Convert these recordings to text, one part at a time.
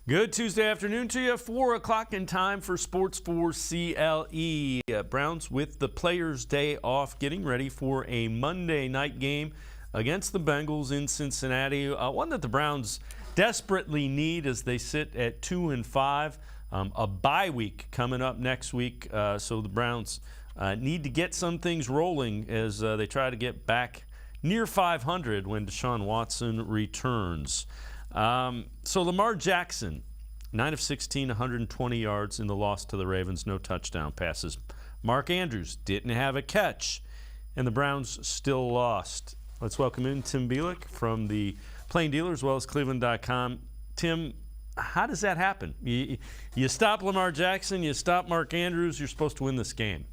Good Tuesday afternoon to you. 4 o'clock in time for Sports4CLE. Browns with the Players' Day off, getting ready for a Monday night game against the Bengals in Cincinnati. One that the Browns desperately need as they sit at 2-5. A bye week coming up next week, so the Browns need to get some things rolling as they try to get back near 500 when Deshaun Watson returns. So Lamar Jackson, 9 of 16, 120 yards in the loss to the Ravens, no touchdown passes. Mark Andrews didn't have a catch, and the Browns still lost. Let's welcome in Tim Bielek from the Plain Dealer as well as cleveland.com. Tim, how does that happen? You stop Lamar Jackson, you stop Mark Andrews, you're supposed to win this game.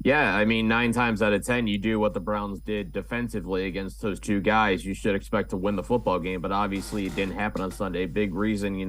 Yeah, I mean, 9 times out of 10, you do what the Browns did defensively against those two guys. You should expect to win the football game, but obviously it didn't happen on Sunday. Big reason,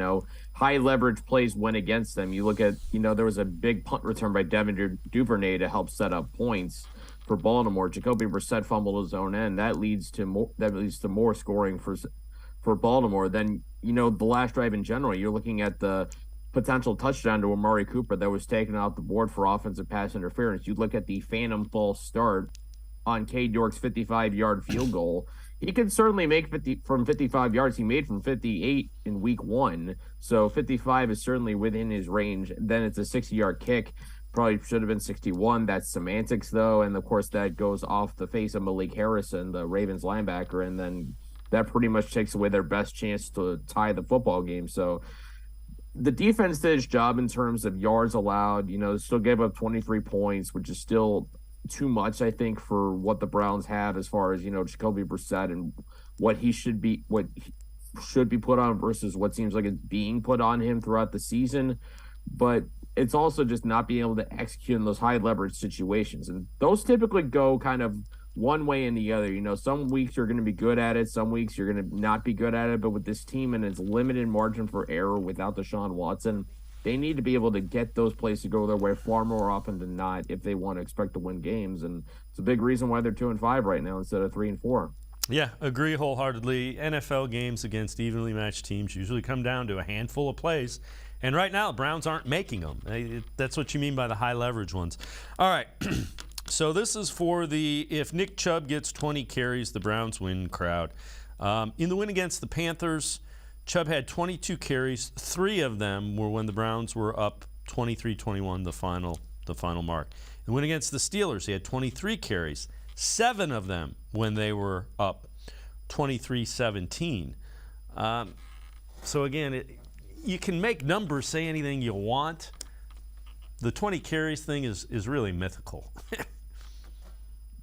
high leverage plays went against them. You look at, there was a big punt return by Devin Duvernay to help set up points for Baltimore. Jacoby Brissett fumbled his own end. That leads to more scoring for Baltimore. Then, the last drive in general, you're looking at the potential touchdown to Amari Cooper that was taken off the board for offensive pass interference. You look at the phantom false start on Cade York's 55-yard field goal. He could certainly make 50 from 55 yards. He made from 58 in week 1. So 55 is certainly within his range. Then it's a 60-yard kick. Probably should have been 61. That's semantics, though. And, of course, that goes off the face of Malik Harrison, the Ravens linebacker. And then that pretty much takes away their best chance to tie the football game. So the defense did its job in terms of yards allowed. Still gave up 23 points, which is still too much, I think, for what the Browns have as far as, Jacoby Brissett and what should be put on versus what seems like it's being put on him throughout the season. But it's also just not being able to execute in those high leverage situations. And those typically go kind of one way and the other. Some weeks you're going to be good at it. Some weeks you're going to not be good at it. But with this team and its limited margin for error without Deshaun Watson, they need to be able to get those plays to go their way far more often than not if they want to expect to win games. And it's a big reason why they're 2-5 right now instead of 3-4. Yeah, agree wholeheartedly. NFL games against evenly matched teams usually come down to a handful of plays. And right now, the Browns aren't making them. That's what you mean by the high leverage ones. All right. So this is for the if Nick Chubb gets 20 carries, the Browns win crowd. In the win against the Panthers, Chubb had 22 carries. 3 of them were when the Browns were up 23-21, the final mark. In the win against the Steelers, he had 23 carries. 7 of them when they were up 23-17. So again, you can make numbers say anything you want. The 20 carries thing is really mythical.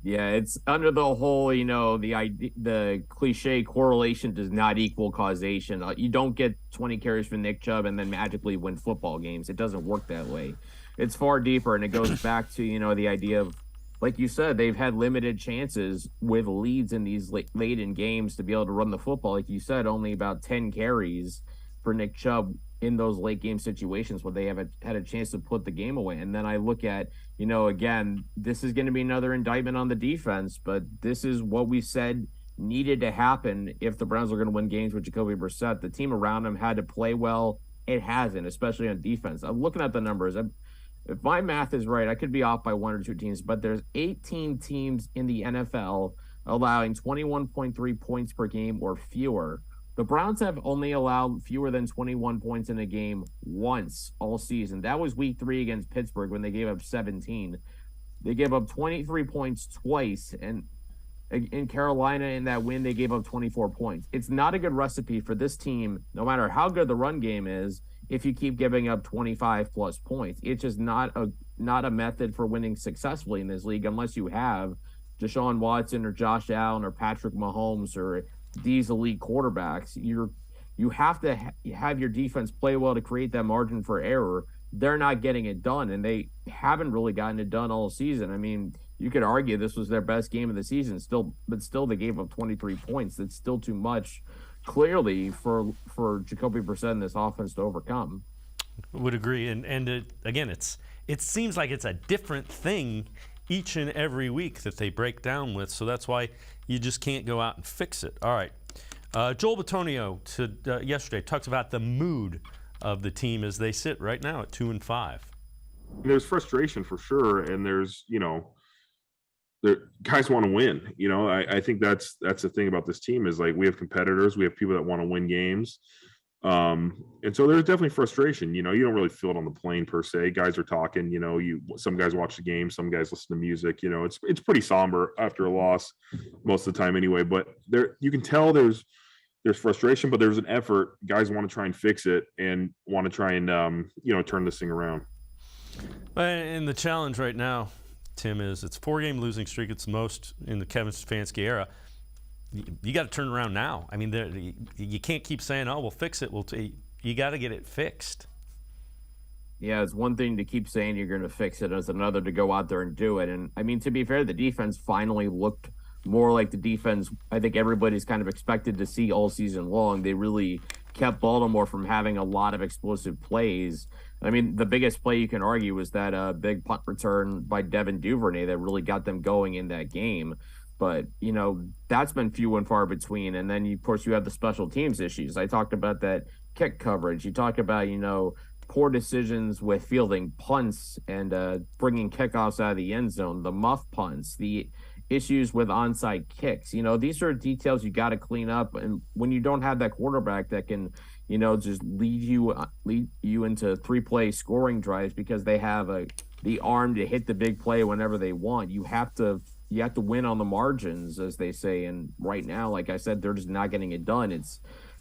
Yeah, it's under the whole, the cliche correlation does not equal causation. You don't get 20 carries for Nick Chubb and then magically win football games. It doesn't work that way. It's far deeper, and it goes back to, the idea of, like you said, they've had limited chances with leads in these late in games to be able to run the football. Like you said, only about 10 carries for Nick Chubb in those late game situations where they have had a chance to put the game away. And then I look at, again, this is going to be another indictment on the defense, but this is what we said needed to happen if the Browns are going to win games with Jacoby Brissett. The team around him had to play well. It hasn't, especially on defense. I'm looking at the numbers. If my math is right, I could be off by 1 or 2 teams, but there's 18 teams in the NFL allowing 21.3 points per game or fewer. The Browns have only allowed fewer than 21 points in a game once all season. That was week 3 against Pittsburgh when they gave up 17. They gave up 23 points twice, and in Carolina in that win, they gave up 24 points. It's not a good recipe for this team, no matter how good the run game is, if you keep giving up 25-plus points. It's just not a method for winning successfully in this league unless you have Deshaun Watson or Josh Allen or Patrick Mahomes or these elite quarterbacks. You have to have your defense play well to create that margin for error. They're not getting it done, and they haven't really gotten it done all season. I mean, you could argue this was their best game of the season, but still they gave up 23 points. That's still too much, clearly, for Jacoby Brissett and this offense to overcome. Would agree, and again, it seems like it's a different thing each and every week that they break down with, so that's why you just can't go out and fix it. All right. Joel Bitonio yesterday talks about the mood of the team as they sit right now at 2-5. There's frustration for sure, and there's guys want to win. I think that's the thing about this team is like we have competitors, we have people that want to win games, and so there's definitely frustration. You don't really feel it on the plane per se. Guys are talking. Some guys watch the game, some guys listen to music. It's pretty somber after a loss most of the time anyway. But you can tell there's frustration, but there's an effort. Guys want to try and fix it and want to try and turn this thing around. And the challenge right now, Tim, is it's a 4-game losing streak. It's the most in the Kevin Stefanski era. You got to turn around now. I mean, you can't keep saying, "Oh, we'll fix it." You got to get it fixed. Yeah, it's one thing to keep saying you're going to fix it. It's another to go out there and do it. And I mean, to be fair, the defense finally looked more like the defense I think everybody's kind of expected to see all season long. They really kept Baltimore from having a lot of explosive plays. I mean, the biggest play you can argue was that big punt return by Devin Duvernay that really got them going in that game. But, that's been few and far between. And then, of course, you have the special teams issues. I talked about that kick coverage. You talk about, poor decisions with fielding punts and bringing kickoffs out of the end zone, the muff punts, the issues with onside kicks. These are details you got to clean up. And when you don't have that quarterback that can, just lead you into 3-play scoring drives because they have the arm to hit the big play whenever they want, you have to win on the margins, as they say. And right now, like I said, they're just not getting it done.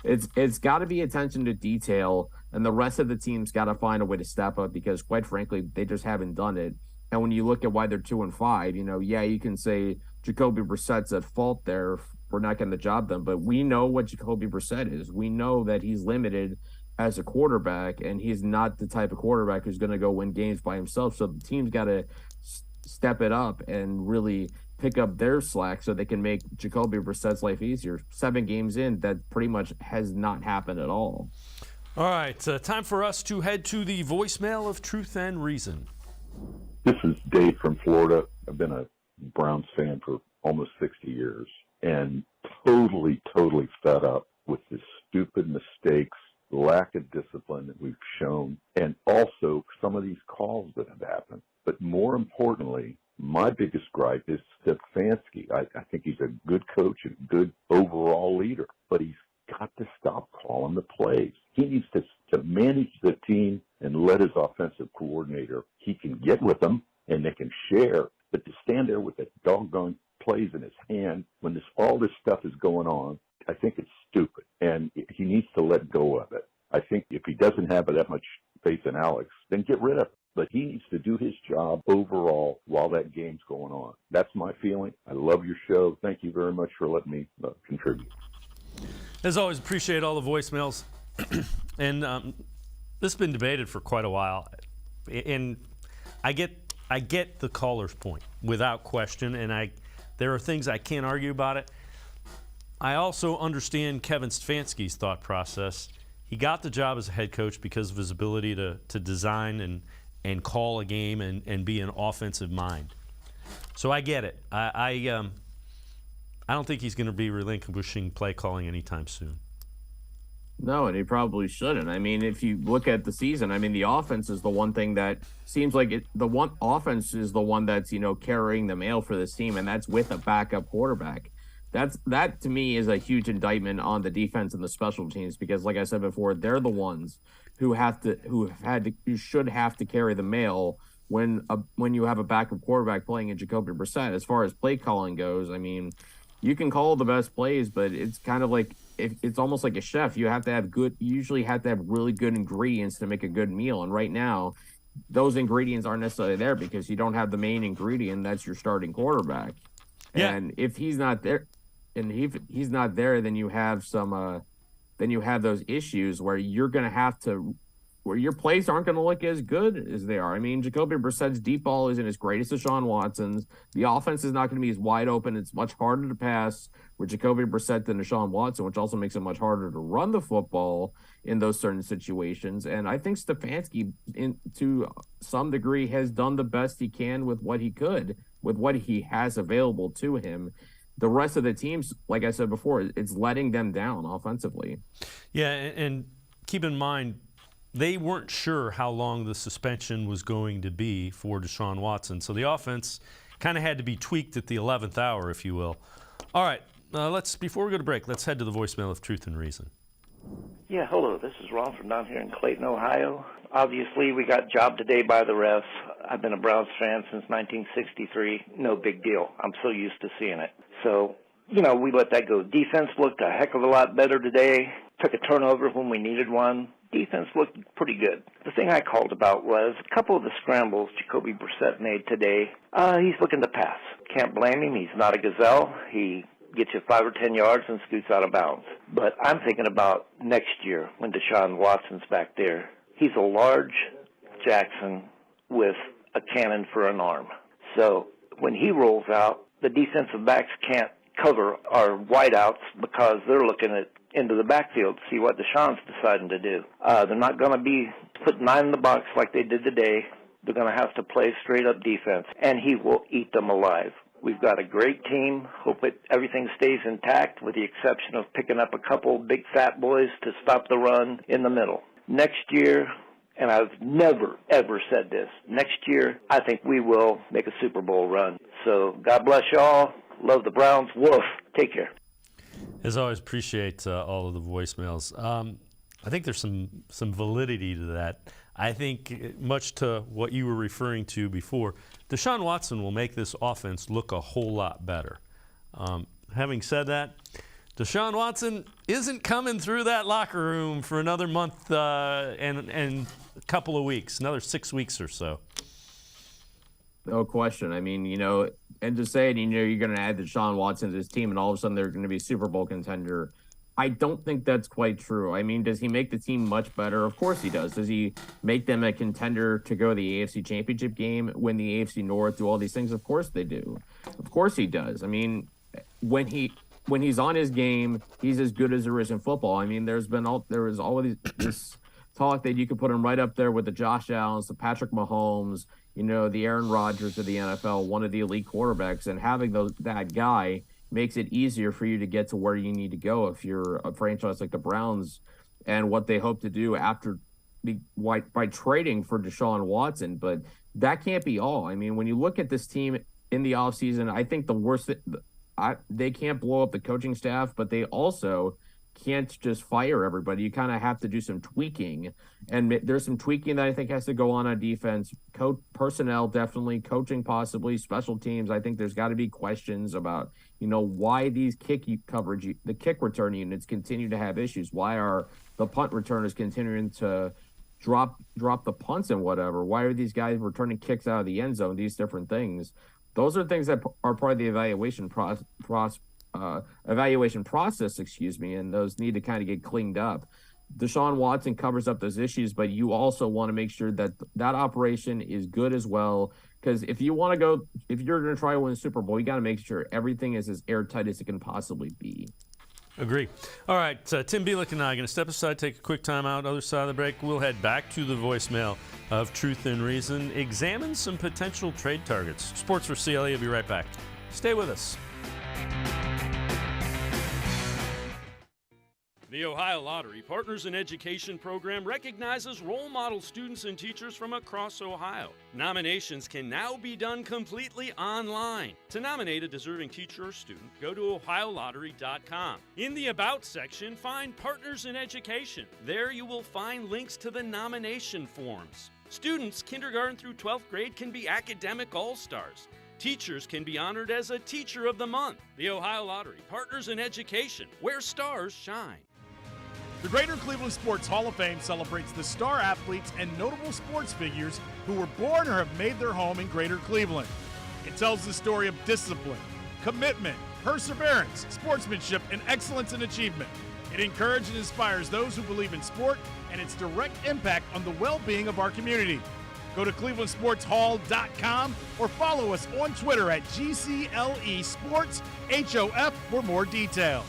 It's got to be attention to detail, and the rest of the team's got to find a way to step up because, quite frankly, they just haven't done it. And when you look at why they're 2-5, you can say Jacoby Brissett's at fault there for not getting the job done, but we know what Jacoby Brissett is. We know that he's limited as a quarterback, and he's not the type of quarterback who's going to go win games by himself. So the team's got to step it up and really pick up their slack so they can make Jacoby Brissett's life easier. 7 games in, that pretty much has not happened at all. All right, time for us to head to the voicemail of Truth and Reason. This is Dave from Florida. I've been a Browns fan for almost 60 years and totally fed up with the stupid mistakes, lack of discipline that we've shown, and also some of these calls that have happened. But more importantly, my biggest gripe is Stefanski. I think he's a good coach and good overall leader, but he's got to stop calling the plays. He needs to manage the team and let his offensive coordinator, he can get with them and they can share, but to stand there with the doggone plays in his hand when all this stuff is going on, I think it's stupid, and he needs to let go of it. I think if he doesn't have that much faith in Alex, then get rid of him. But he needs to do his job overall while that game's going on. That's my feeling. I love your show. Thank you very much for letting me contribute. As always, appreciate all the voicemails. And this has been debated for quite a while. And I get the caller's point without question, and there are things I can't argue about it. I also understand Kevin Stefanski's thought process. He got the job as a head coach because of his ability to design and call a game and be an offensive mind. So I get it. I don't think he's going to be relinquishing play calling anytime soon. No, and he probably shouldn't. I mean, if you look at the season, I mean, the offense is the one thing that seems like offense is the one that's, carrying the mail for this team, and that's with a backup quarterback. That to me is a huge indictment on the defense and the special teams because, like I said before, they're the ones who should have to carry the mail when you have a backup quarterback playing in Jacoby Brissett. As far as play calling goes, I mean, you can call the best plays, but it's kind of like it's almost like a chef. You usually have to have really good ingredients to make a good meal. And right now, those ingredients aren't necessarily there because you don't have the main ingredient. That's your starting quarterback. Yeah. And if he's not there, then you have those issues where where your plays aren't going to look as good as they are. I mean, Jacoby Brissett's deep ball isn't as great as Deshaun Watson's. The offense is not going to be as wide open. It's much harder to pass with Jacoby Brissett than Deshaun Watson, which also makes it much harder to run the football in those certain situations. And I think Stefanski, to some degree, has done the best he can with what he could, with what he has available to him. the rest of the teams, like I said before, it's letting them down offensively. Yeah, and keep in mind, they weren't sure how long the suspension was going to be for Deshaun Watson, so the offense kind of had to be tweaked at the 11th hour, if you will. All right, before we go to break, let's head to the voicemail of Truth and Reason. Yeah, hello. This is Ron from down here in Clayton, Ohio. Obviously, we got jobbed today by the refs. I've been a Browns fan since 1963. No big deal. I'm so used to seeing it. So, we let that go. Defense looked a heck of a lot better today. Took a turnover when we needed one. Defense looked pretty good. The thing I called about was a couple of the scrambles Jacoby Brissett made today. He's looking to pass. Can't blame him. He's not a gazelle. He gets you 5 or 10 yards and scoots out of bounds. But I'm thinking about next year when Deshaun Watson's back there. He's a large Jackson with a cannon for an arm. So when he rolls out, the defensive backs can't cover our wideouts because they're looking into the backfield to see what Deshaun's deciding to do. They're not going to be put 9 in the box like they did today. They're going to have to play straight-up defense, and he will eat them alive. We've got a great team. Hope everything stays intact with the exception of picking up a couple big fat boys to stop the run in the middle. Next year, and I've never, ever said this, next year I think we will make a Super Bowl run. So God bless y'all. Love the Browns. Woof. Take care. As always, appreciate all of the voicemails. I think there's some validity to that. I think much to what you were referring to before, Deshaun Watson will make this offense look a whole lot better. Having said that, Deshaun Watson isn't coming through that locker room for another month and a couple of weeks, another 6 weeks or so. No question. I mean, and to say, you're going to add Deshaun Watson to this team and all of a sudden they're going to be a Super Bowl contender, I don't think that's quite true. I mean, does he make the team much better? Of course he does. Does he make them a contender to go to the AFC Championship game, win the AFC North, do all these things? Of course they do. Of course he does. I mean, when he's on his game, he's as good as there is in football. I mean, there was all of this talk that you could put him right up there with the Josh Allens, the Patrick Mahomes, the Aaron Rodgers of the NFL, one of the elite quarterbacks, and having that guy makes it easier for you to get to where you need to go if you're a franchise like the Browns and what they hope to do by trading for Deshaun Watson. But that can't be all. I mean, when you look at this team in the offseason, I think the worst they can't blow up the coaching staff, but they also can't just fire everybody. You kind of have to do some tweaking, and there's some tweaking that I think has to go on defense. Personnel, definitely. Coaching, possibly. Special teams, I think there's got to be questions about, why these the kick return units continue to have issues. Why are the punt returners continuing to drop the punts and whatever? Why are these guys returning kicks out of the end zone? These different things. Those are things that are part of the evaluation process, and those need to kind of get cleaned up. Deshaun Watson covers up those issues, but you also want to make sure that operation is good as well. Because if you're going to try to win the Super Bowl, you got to make sure everything is as airtight as it can possibly be. Agree. All right, Tim Bielek and I are going to step aside, take a quick time out. Other side of the break, we'll head back to the voicemail of Truth and Reason, examine some potential trade targets. Sports4CLE will be right back. Stay with us. The Ohio Lottery Partners in Education program recognizes role model students and teachers from across Ohio. Nominations can now be done completely online. To nominate a deserving teacher or student, go to OhioLottery.com. In the About section, find Partners in Education. There you will find links to the nomination forms. Students kindergarten through 12th grade can be academic all-stars. Teachers can be honored as a Teacher of the Month. The Ohio Lottery Partners in Education, where stars shine. The Greater Cleveland Sports Hall of Fame celebrates the star athletes and notable sports figures who were born or have made their home in Greater Cleveland. It tells the story of discipline, commitment, perseverance, sportsmanship, and excellence in achievement. It encourages and inspires those who believe in sport and its direct impact on the well-being of our community. Go to clevelandsportshall.com or follow us on Twitter at GCLE Sports HOF for more details.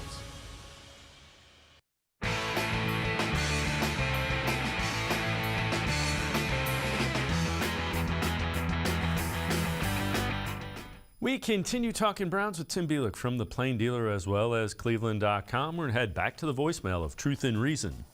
We We continue talking Browns with Tim Bielek from the Plain Dealer as well as cleveland.com. We're going to head back to the voicemail of Truth and Reason.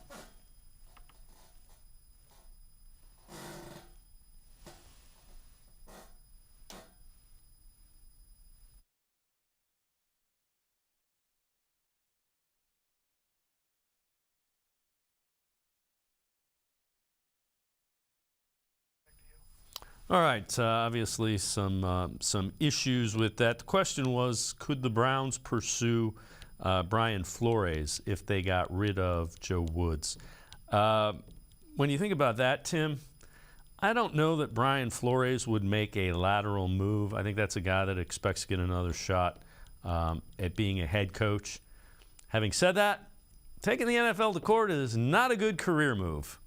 All right, obviously some issues with that. The question was, could the Browns pursue Brian Flores if they got rid of Joe Woods? When you think about that, Tim, I don't know that Brian Flores would make a lateral move. I think that's a guy that expects to get another shot at being a head coach. Having said that, taking the NFL to court is not a good career move.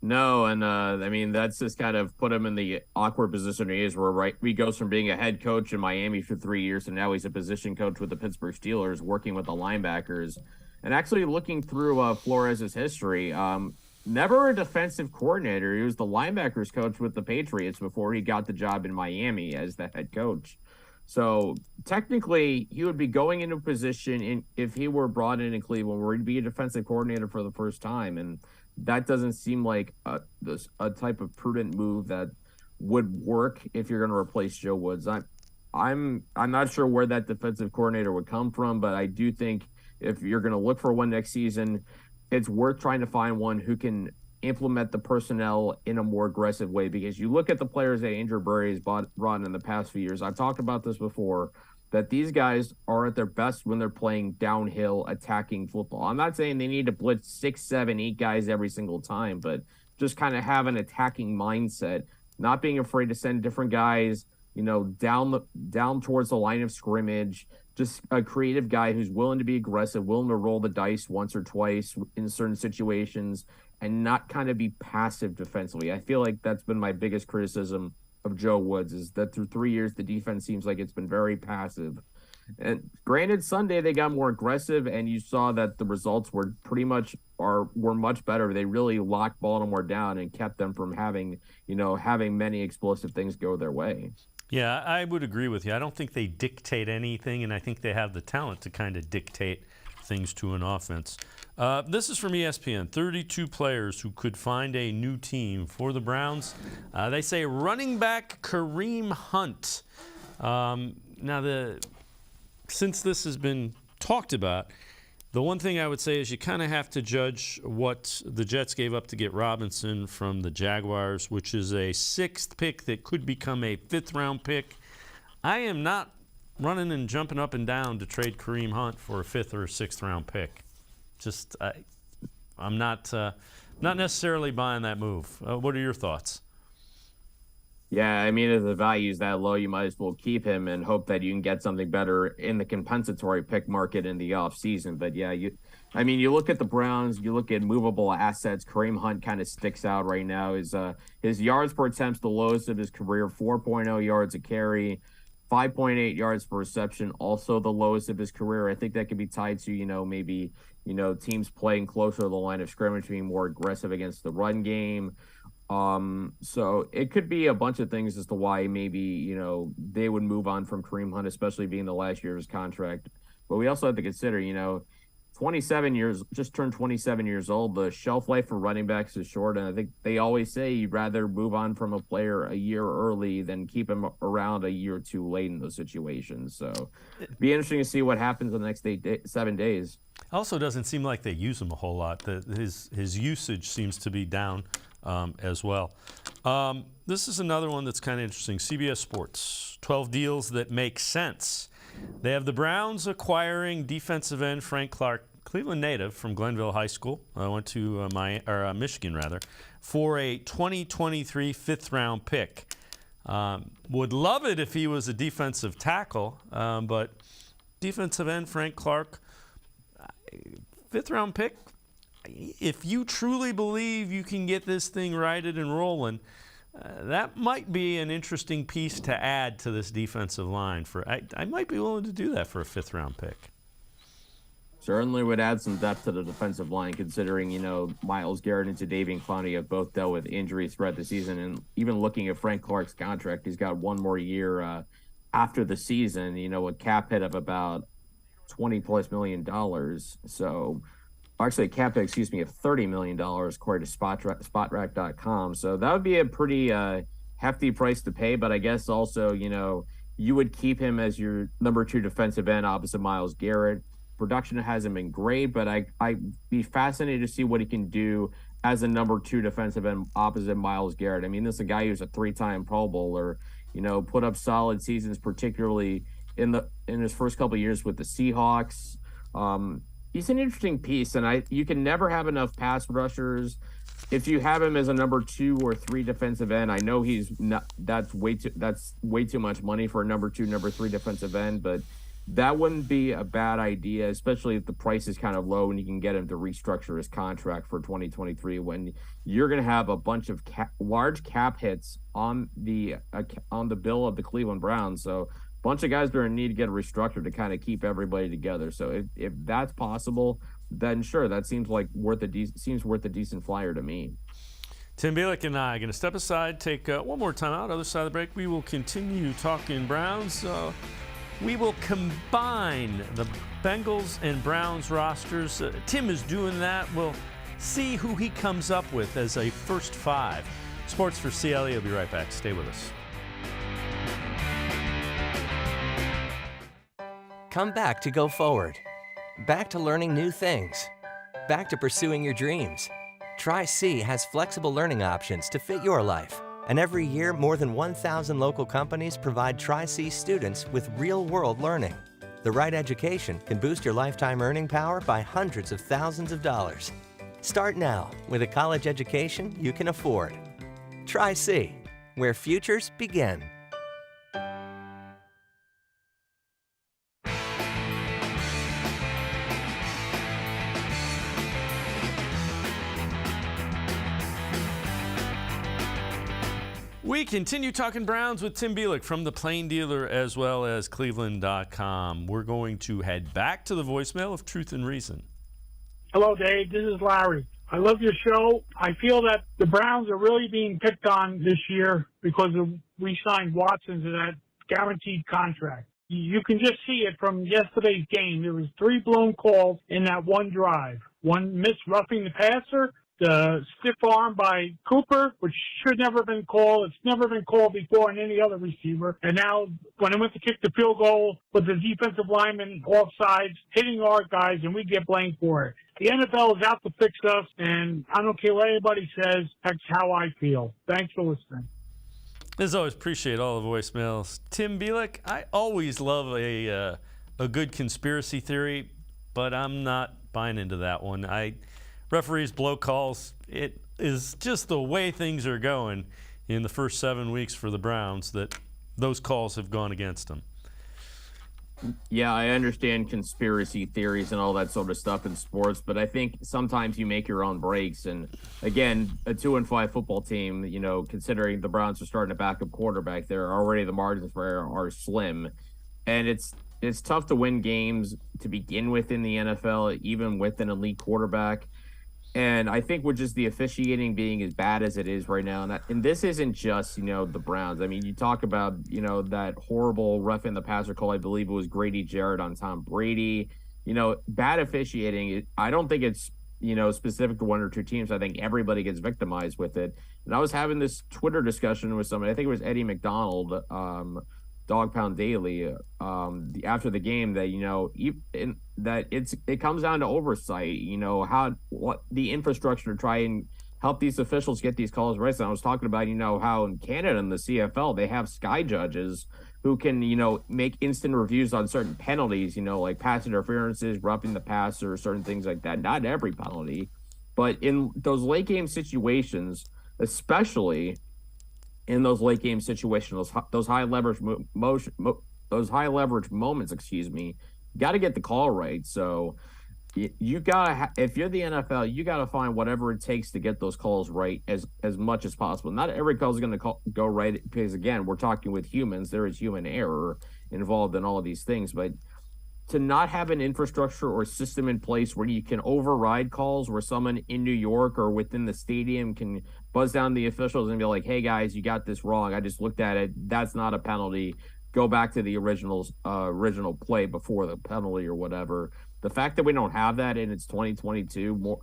No, and I mean, that's just kind of put him in the awkward position he is, where he goes from being a head coach in Miami for 3 years, and now he's a position coach with the Pittsburgh Steelers, working with the linebackers. And actually looking through Flores' history, never a defensive coordinator. He was the linebackers coach with the Patriots before he got the job in Miami as the head coach. So technically, he would be going into a position if he were brought in Cleveland where he'd be a defensive coordinator for the first time, and that doesn't seem like a type of prudent move that would work if you're going to replace Joe Woods. I'm not sure where that defensive coordinator would come from, but I do think if you're going to look for one next season, it's worth trying to find one who can implement the personnel in a more aggressive way, because you look at the players that Andrew Berry has brought in the past few years. I've talked about this before, that these guys are at their best when they're playing downhill attacking football. I'm not saying they need to blitz 6, 7, 8 guys every single time, but just kind of have an attacking mindset, not being afraid to send different guys, down towards the line of scrimmage, just a creative guy who's willing to be aggressive, willing to roll the dice once or twice in certain situations, and not kind of be passive defensively. I feel like that's been my biggest criticism of Joe Woods, is that through 3 years, the defense seems like it's been very passive. And granted, Sunday they got more aggressive, and you saw that the results were were much better. They really locked Baltimore down and kept them from having many explosive things go their way. Yeah, I would agree with you. I don't think they dictate anything, and I think they have the talent to kind of dictate things to an offense. This is from ESPN. 32 players who could find a new team for the Browns. They say running back Kareem Hunt. Since this has been talked about, the one thing I would say is you kind of have to judge what the Jets gave up to get Robinson from the Jaguars, which is a 6th pick that could become a 5th-round pick. I am not running and jumping up and down to trade Kareem Hunt for a 5th or 6th-round pick. I'm not necessarily buying that move. What are your thoughts? Yeah, I mean, if the value is that low, you might as well keep him and hope that you can get something better in the compensatory pick market in the offseason. But yeah, you look at the Browns, you look at movable assets. Kareem Hunt kind of sticks out right now. His yards per attempt's the lowest of his career, 4.0 yards a carry, 5.8 yards per reception, also the lowest of his career. I think that could be tied to, maybe, teams playing closer to the line of scrimmage, being more aggressive against the run game. So it could be a bunch of things as to why maybe, they would move on from Kareem Hunt, especially being the last year of his contract. But we also have to consider, 27 years, just turned 27 years old. The shelf life for running backs is short. And I think they always say you'd rather move on from a player a year early than keep him around a year or two late in those situations. So it'd be interesting to see what happens in the next 7 days. Also doesn't seem like they use him a whole lot. His usage seems to be down as well. This is another one that's kind of interesting. CBS Sports, 12 deals that make sense. They have the Browns acquiring defensive end Frank Clark, Cleveland native from Glenville High School. Went to Michigan, for a 2023 5th-round pick. Would love it if he was a defensive tackle, but defensive end Frank Clark, 5th-round pick. If you truly believe you can get this thing righted and rolling, that might be an interesting piece to add to this defensive line. I might be willing to do that for a 5th-round pick. Certainly would add some depth to the defensive line, considering, Myles Garrett and Jadeveon Clowney have both dealt with injuries throughout the season. And even looking at Frank Clark's contract, he's got one more year after the season, a cap hit of about $20+ million. So actually a cap hit, of $30 million according to spotrac.com. So that would be a pretty hefty price to pay. But I guess also, you would keep him as your number 2 defensive end opposite Myles Garrett. Production hasn't been great, but I'd be fascinated to see what he can do as a number 2 defensive end opposite Myles Garrett. I mean, this is a guy who's a 3-time Pro Bowler, put up solid seasons, particularly in his first couple of years with the Seahawks. He's an interesting piece, and you can never have enough pass rushers. If you have him as a number 2 or 3 defensive end, I know he's not. That's way too much money for a number 2, number 3 defensive end, but that wouldn't be a bad idea, especially if the price is kind of low and you can get him to restructure his contract for 2023 when you're going to have a bunch of large cap hits on the bill of the Cleveland Browns. So a bunch of guys are going to need to get a restructure to kind of keep everybody together. So if that's possible, then sure, that seems like worth a decent flyer to me. Tim Bielik and I are going to step aside, take one more time out. Other side of the break, we will continue talking Browns. We will combine the Bengals and Browns rosters. Tim is doing that. We'll see who he comes up with as a first 5. Sports for CLE. I'll be right back. Stay with us. Come back to go forward. Back to learning new things. Back to pursuing your dreams. Tri-C has flexible learning options to fit your life. And every year, more than 1,000 local companies provide Tri-C students with real-world learning. The right education can boost your lifetime earning power by hundreds of thousands of dollars. Start now with a college education you can afford. Tri-C, where futures begin. We continue talking Browns with Tim Bielik from the Plain Dealer as well as cleveland.com. We're going to head back to the voicemail of Truth and Reason. Hello, Dave. This is Larry. I love your show. I feel that the Browns are really being picked on this year because we signed Watson to that guaranteed contract. You can just see it from yesterday's game. There was 3 blown calls in that one drive. One missed roughing the passer, the stiff arm by Cooper, which should never have been called. It's never been called before on any other receiver. And now when I went to kick the field goal with the defensive lineman offsides, hitting our guys, and we get blamed for it. The NFL is out to fix us, and I don't care what anybody says. That's how I feel. Thanks for listening. As always, appreciate all the voicemails. Tim Bielik, I always love a good conspiracy theory, but I'm not buying into that one. Referees blow calls. It is just the way things are going in the first 7 weeks for the Browns that those calls have gone against them. Yeah, I understand conspiracy theories and all that sort of stuff in sports, but I think sometimes you make your own breaks. And again, a 2-5 football team, considering the Browns are starting a backup quarterback, there already the margins for error are slim. And it's tough to win games to begin with in the NFL, even with an elite quarterback. And I think with just the officiating being as bad as it is right now, and this isn't just, the Browns. I mean, you talk about, that horrible roughing the passer call, I believe it was Grady Jarrett on Tom Brady. Bad officiating, I don't think it's, specific to 1 or 2 teams. I think everybody gets victimized with it. And I was having this Twitter discussion with somebody, I think it was Eddie McDonald, Dog Pound Daily, after the game, that it comes down to oversight. What the infrastructure to try and help these officials get these calls right. And I was talking about how in Canada and the CFL they have sky judges who can make instant reviews on certain penalties. Like pass interferences, roughing the passer, certain things like that. Not every penalty, but in those late game situations, especially. In those late game situations, those high leverage moments, got to get the call right. So you gotta, if you're the NFL, you gotta find whatever it takes to get those calls right as much as possible. Not every call is going to go right because again, we're talking with humans. There is human error involved in all of these things, but to not have an infrastructure or system in place where you can override calls, where someone in New York or within the stadium can buzz down the officials and be like, hey guys, you got this wrong. I just looked at it. That's not a penalty. go back to the original play before the penalty or whatever. The fact that we don't have that and it's 2022,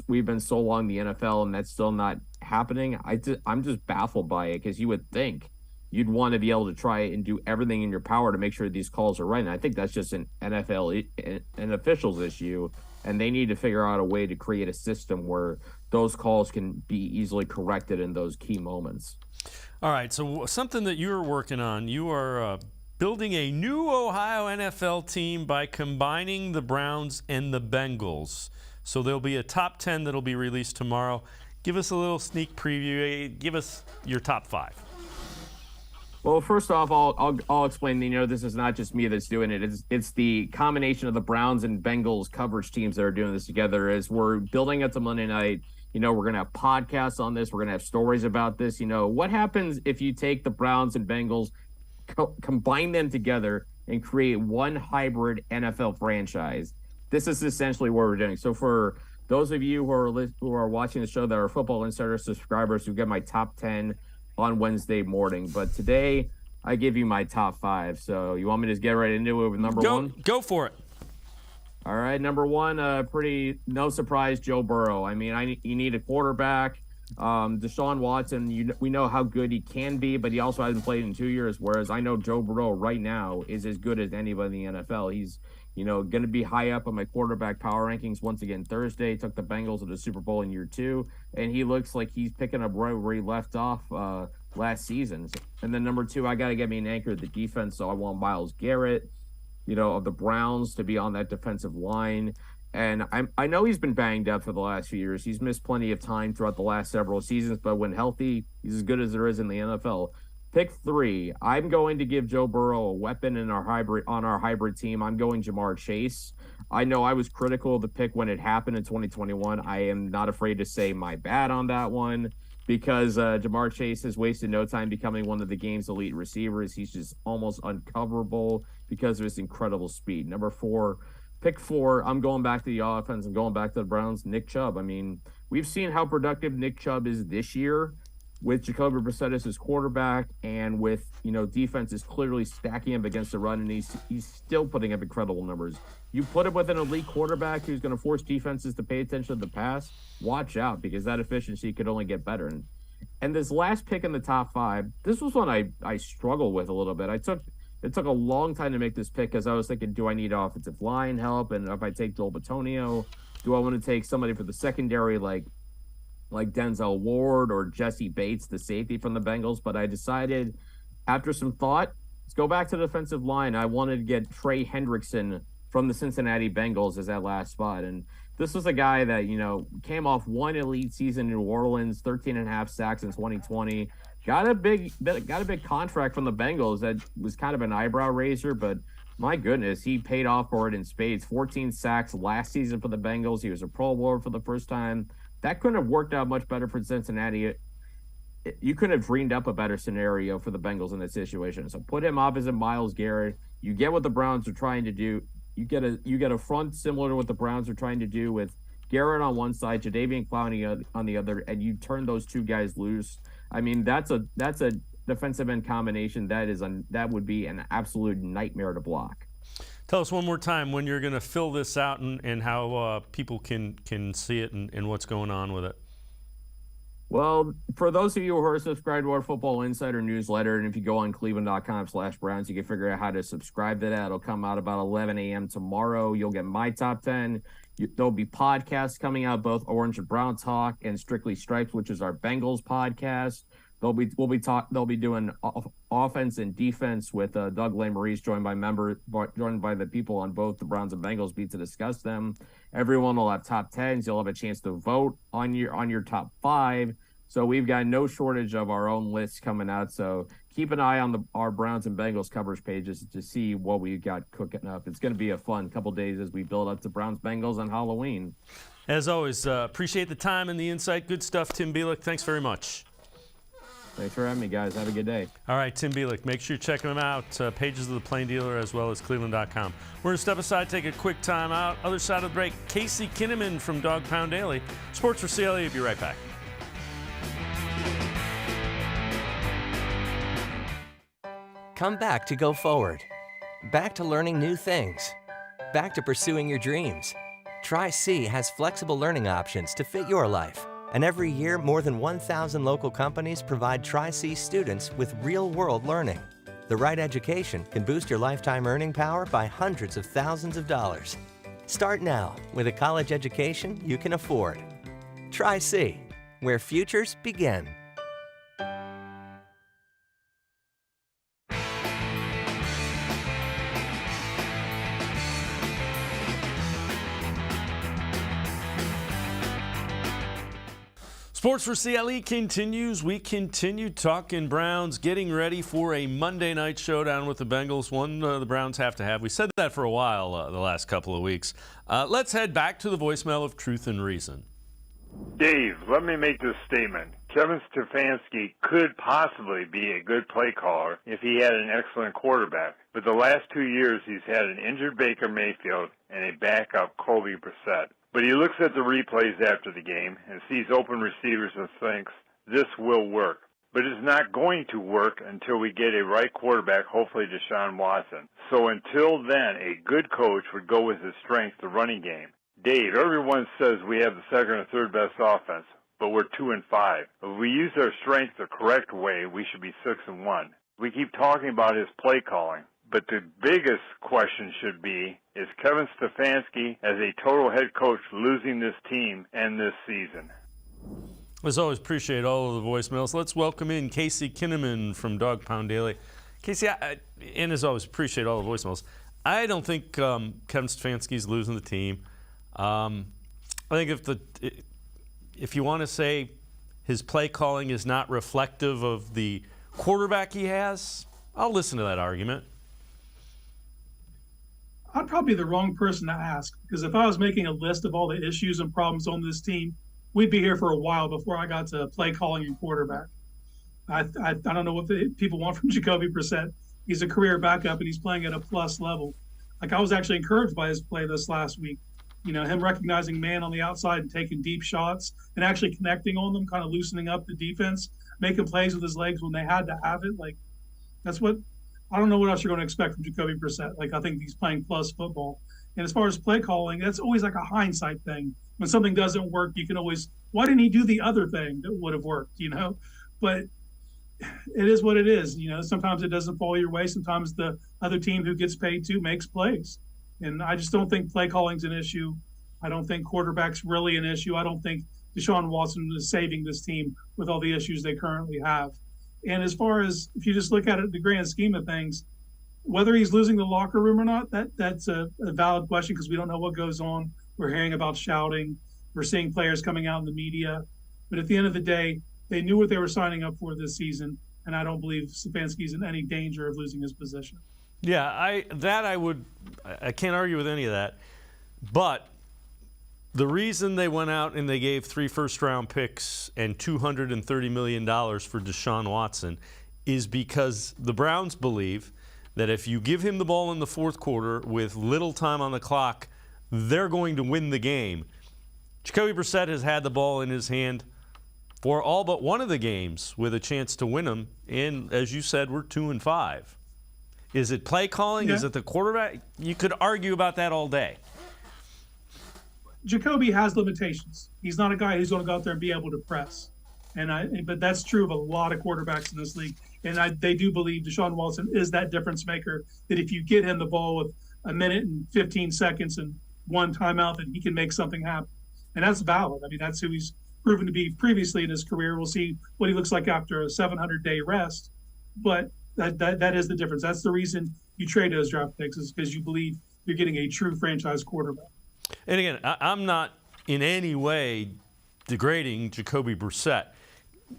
we've been so long in the NFL and that's still not happening. I'm just baffled by it, because you would think you'd want to be able to try and do everything in your power to make sure these calls are right. And I think that's just an NFL and officials issue, and they need to figure out a way to create a system where those calls can be easily corrected in those key moments. All right, so something that you're working on, you are building a new Ohio NFL team by combining the Browns and the Bengals. So there'll be a top 10 that'll be released tomorrow. Give us a little sneak preview. Give us your top 5. Well, first off, I'll explain. This is not just me that's doing it. It's the combination of the Browns and Bengals coverage teams that are doing this together. As we're building up to Monday night, we're going to have podcasts on this. We're going to have stories about this. What happens if you take the Browns and Bengals, combine them together, and create one hybrid NFL franchise? This is essentially what we're doing. So for those of you who are watching the show that are Football Insider subscribers, you get my top 10 on Wednesday morning. But today, I give you my top 5. So you want me to just get right into it with number 1? Go for it. All right, number 1, pretty no surprise, Joe Burrow. I mean, you need a quarterback. Deshaun Watson, we know how good he can be, but he also hasn't played in 2 years, whereas I know Joe Burrow right now is as good as anybody in the NFL. He's going to be high up on my quarterback power rankings once again Thursday. Took the Bengals to the Super Bowl in year 2, and he looks like he's picking up right where he left off last season. And then number 2, I got to get me an anchor at the defense, so I want Myles Garrett, of the Browns, to be on that defensive line. And I know he's been banged up for the last few years. He's missed plenty of time throughout the last several seasons, but when healthy, he's as good as there is in the NFL. Pick 3, I'm going to give Joe Burrow a weapon on our hybrid team. I'm going Jamar Chase. I know I was critical of the pick when it happened in 2021. I am not afraid to say my bad on that one, because Jamar Chase has wasted no time becoming one of the game's elite receivers. He's just almost uncoverable because of his incredible speed. Number 4, pick 4, I'm going back to the offense. I'm going back to the Browns, Nick Chubb. I mean, we've seen how productive Nick Chubb is this year with Jacoby Brissett as his quarterback, and with, defense is clearly stacking him against the run, and he's still putting up incredible numbers. You put him with an elite quarterback who's going to force defenses to pay attention to the pass, watch out, because that efficiency could only get better. And this last pick in the top 5, this was one I struggled with a little bit. It took a long time to make this pick, because I was thinking, do I need offensive line help? And if I take Joel Bitonio, do I want to take somebody for the secondary like Denzel Ward or Jesse Bates, the safety from the Bengals? But I decided, after some thought, let's go back to the defensive line. I wanted to get Trey Hendrickson from the Cincinnati Bengals as that last spot. And this was a guy that, came off one elite season in New Orleans, 13.5 sacks in 2020. Got a big contract from the Bengals that was kind of an eyebrow raiser, but my goodness, he paid off for it in spades. 14 sacks last season for the Bengals. He was a Pro Bowler for the first time. That couldn't have worked out much better for Cincinnati. You couldn't have dreamed up a better scenario for the Bengals in this situation. So put him opposite Myles Garrett. You get what the Browns are trying to do. You get a front similar to what the Browns are trying to do, with Garrett on one side, Jadeveon Clowney on the other, and you turn those 2 guys loose. I mean, that's a defensive end combination that would be an absolute nightmare to block. Tell us one more time when you're going to fill this out, and how people can see it and what's going on with it. Well, for those of you who are subscribed to our Football Insider newsletter, and if you go on cleveland.com/Browns, you can figure out how to subscribe to that. It'll come out about 11 a.m. tomorrow. You'll get my top 10. There'll be podcasts coming out, both Orange and Brown Talk and Strictly Stripes, which is our Bengals podcast. They'll be doing offense and defense with Doug Lesmerises, joined by the people on both the Browns and Bengals beat to discuss them. Everyone will have top 10s. You'll have a chance to vote on your top 5. So we've got no shortage of our own lists coming out. So keep an eye on our Browns and Bengals coverage pages to see what we've got cooking up. It's going to be a fun couple days as we build up to Browns-Bengals on Halloween. As always, appreciate the time and the insight. Good stuff, Tim Bielik. Thanks very much. Thanks for having me, guys. Have a good day. All right, Tim Bielik. Make sure you check him out. Pages of the Plain Dealer, as well as cleveland.com. We're going to step aside, take a quick time out. Other side of the break, Casey Kinnaman from Dog Pound Daily. Sports4CLE will be right back. Come back to go forward. Back to learning new things. Back to pursuing your dreams. Tri-C has flexible learning options to fit your life. And every year, more than 1,000 local companies provide Tri-C students with real-world learning. The right education can boost your lifetime earning power by hundreds of thousands of dollars. Start now with a college education you can afford. Tri-C, where futures begin. Sports4CLE continues. We continue talking Browns, getting ready for a Monday night showdown with the Bengals, one the Browns have to have. We said that for a while the last couple of weeks. Let's head back to the voicemail of Truth and Reason. Dave, let me make this statement. Kevin Stefanski could possibly be a good play caller if he had an excellent quarterback. But the last 2 years, he's had an injured Baker Mayfield and a backup Colby Brissett. But he looks at the replays after the game and sees open receivers and thinks, this will work. But it's not going to work until we get a right quarterback, hopefully Deshaun Watson. So until then, a good coach would go with his strength, the running game. Dave, everyone says we have the second or third best offense, but we're 2-5. If we use our strength the correct way, we should be 6-1. We keep talking about his play calling. But the biggest question should be, is Kevin Stefanski, as a total head coach, losing this team and this season? As always, appreciate all of the voicemails. Let's welcome in Casey Kinnaman from Dog Pound Daily. Casey, and as always, appreciate all the voicemails. I don't think Kevin Stefanski's losing the team. I think if you want to say his play calling is not reflective of the quarterback he has, I'll listen to that argument. I'd probably be the wrong person to ask, because if I was making a list of all the issues and problems on this team, we'd be here for a while before I got to play calling and quarterback. I don't know what people want from Jacoby Brissett. He's a career backup and he's playing at a plus level. Like, I was actually encouraged by his play this last week. You know, him recognizing man on the outside and taking deep shots and actually connecting on them, kind of loosening up the defense, making plays with his legs when they had to have it. Like, that's what. I don't know what else you're going to expect from Jacoby Brissett. Like, I think he's playing plus football. And as far as play calling, that's always like a hindsight thing. When something doesn't work, you can always, why didn't he do the other thing that would have worked, you know? But it is what it is. You know, sometimes it doesn't fall your way. Sometimes the other team who gets paid to makes plays. And I just don't think play calling's an issue. I don't think quarterback's really an issue. I don't think Deshaun Watson is saving this team with all the issues they currently have. And as far as, if you just look at it in the grand scheme of things, whether he's losing the locker room or not, that's a valid question, because we don't know what goes on. We're hearing about shouting. We're seeing players coming out in the media. But at the end of the day, they knew what they were signing up for this season, and I don't believe Stefanski's in any danger of losing his position. Yeah, I can't argue with any of that. But the reason they went out and they gave 3 first-round picks and $230 million for Deshaun Watson is because the Browns believe that if you give him the ball in the fourth quarter with little time on the clock, they're going to win the game. Jacoby Brissett has had the ball in his hand for all but one of the games with a chance to win them, and as you said, we're 2-5. Is it play calling? Yeah. Is it the quarterback? You could argue about that all day. Jacoby has limitations. He's not a guy who's going to go out there and be able to press. But that's true of a lot of quarterbacks in this league. And they do believe Deshaun Watson is that difference maker, that if you get him the ball with a minute and 15 seconds and one timeout, that he can make something happen. And that's valid. I mean, that's who he's proven to be previously in his career. We'll see what he looks like after a 700-day rest. But that is the difference. That's the reason you trade those draft picks, is because you believe you're getting a true franchise quarterback. And again, I'm not in any way degrading Jacoby Brissett.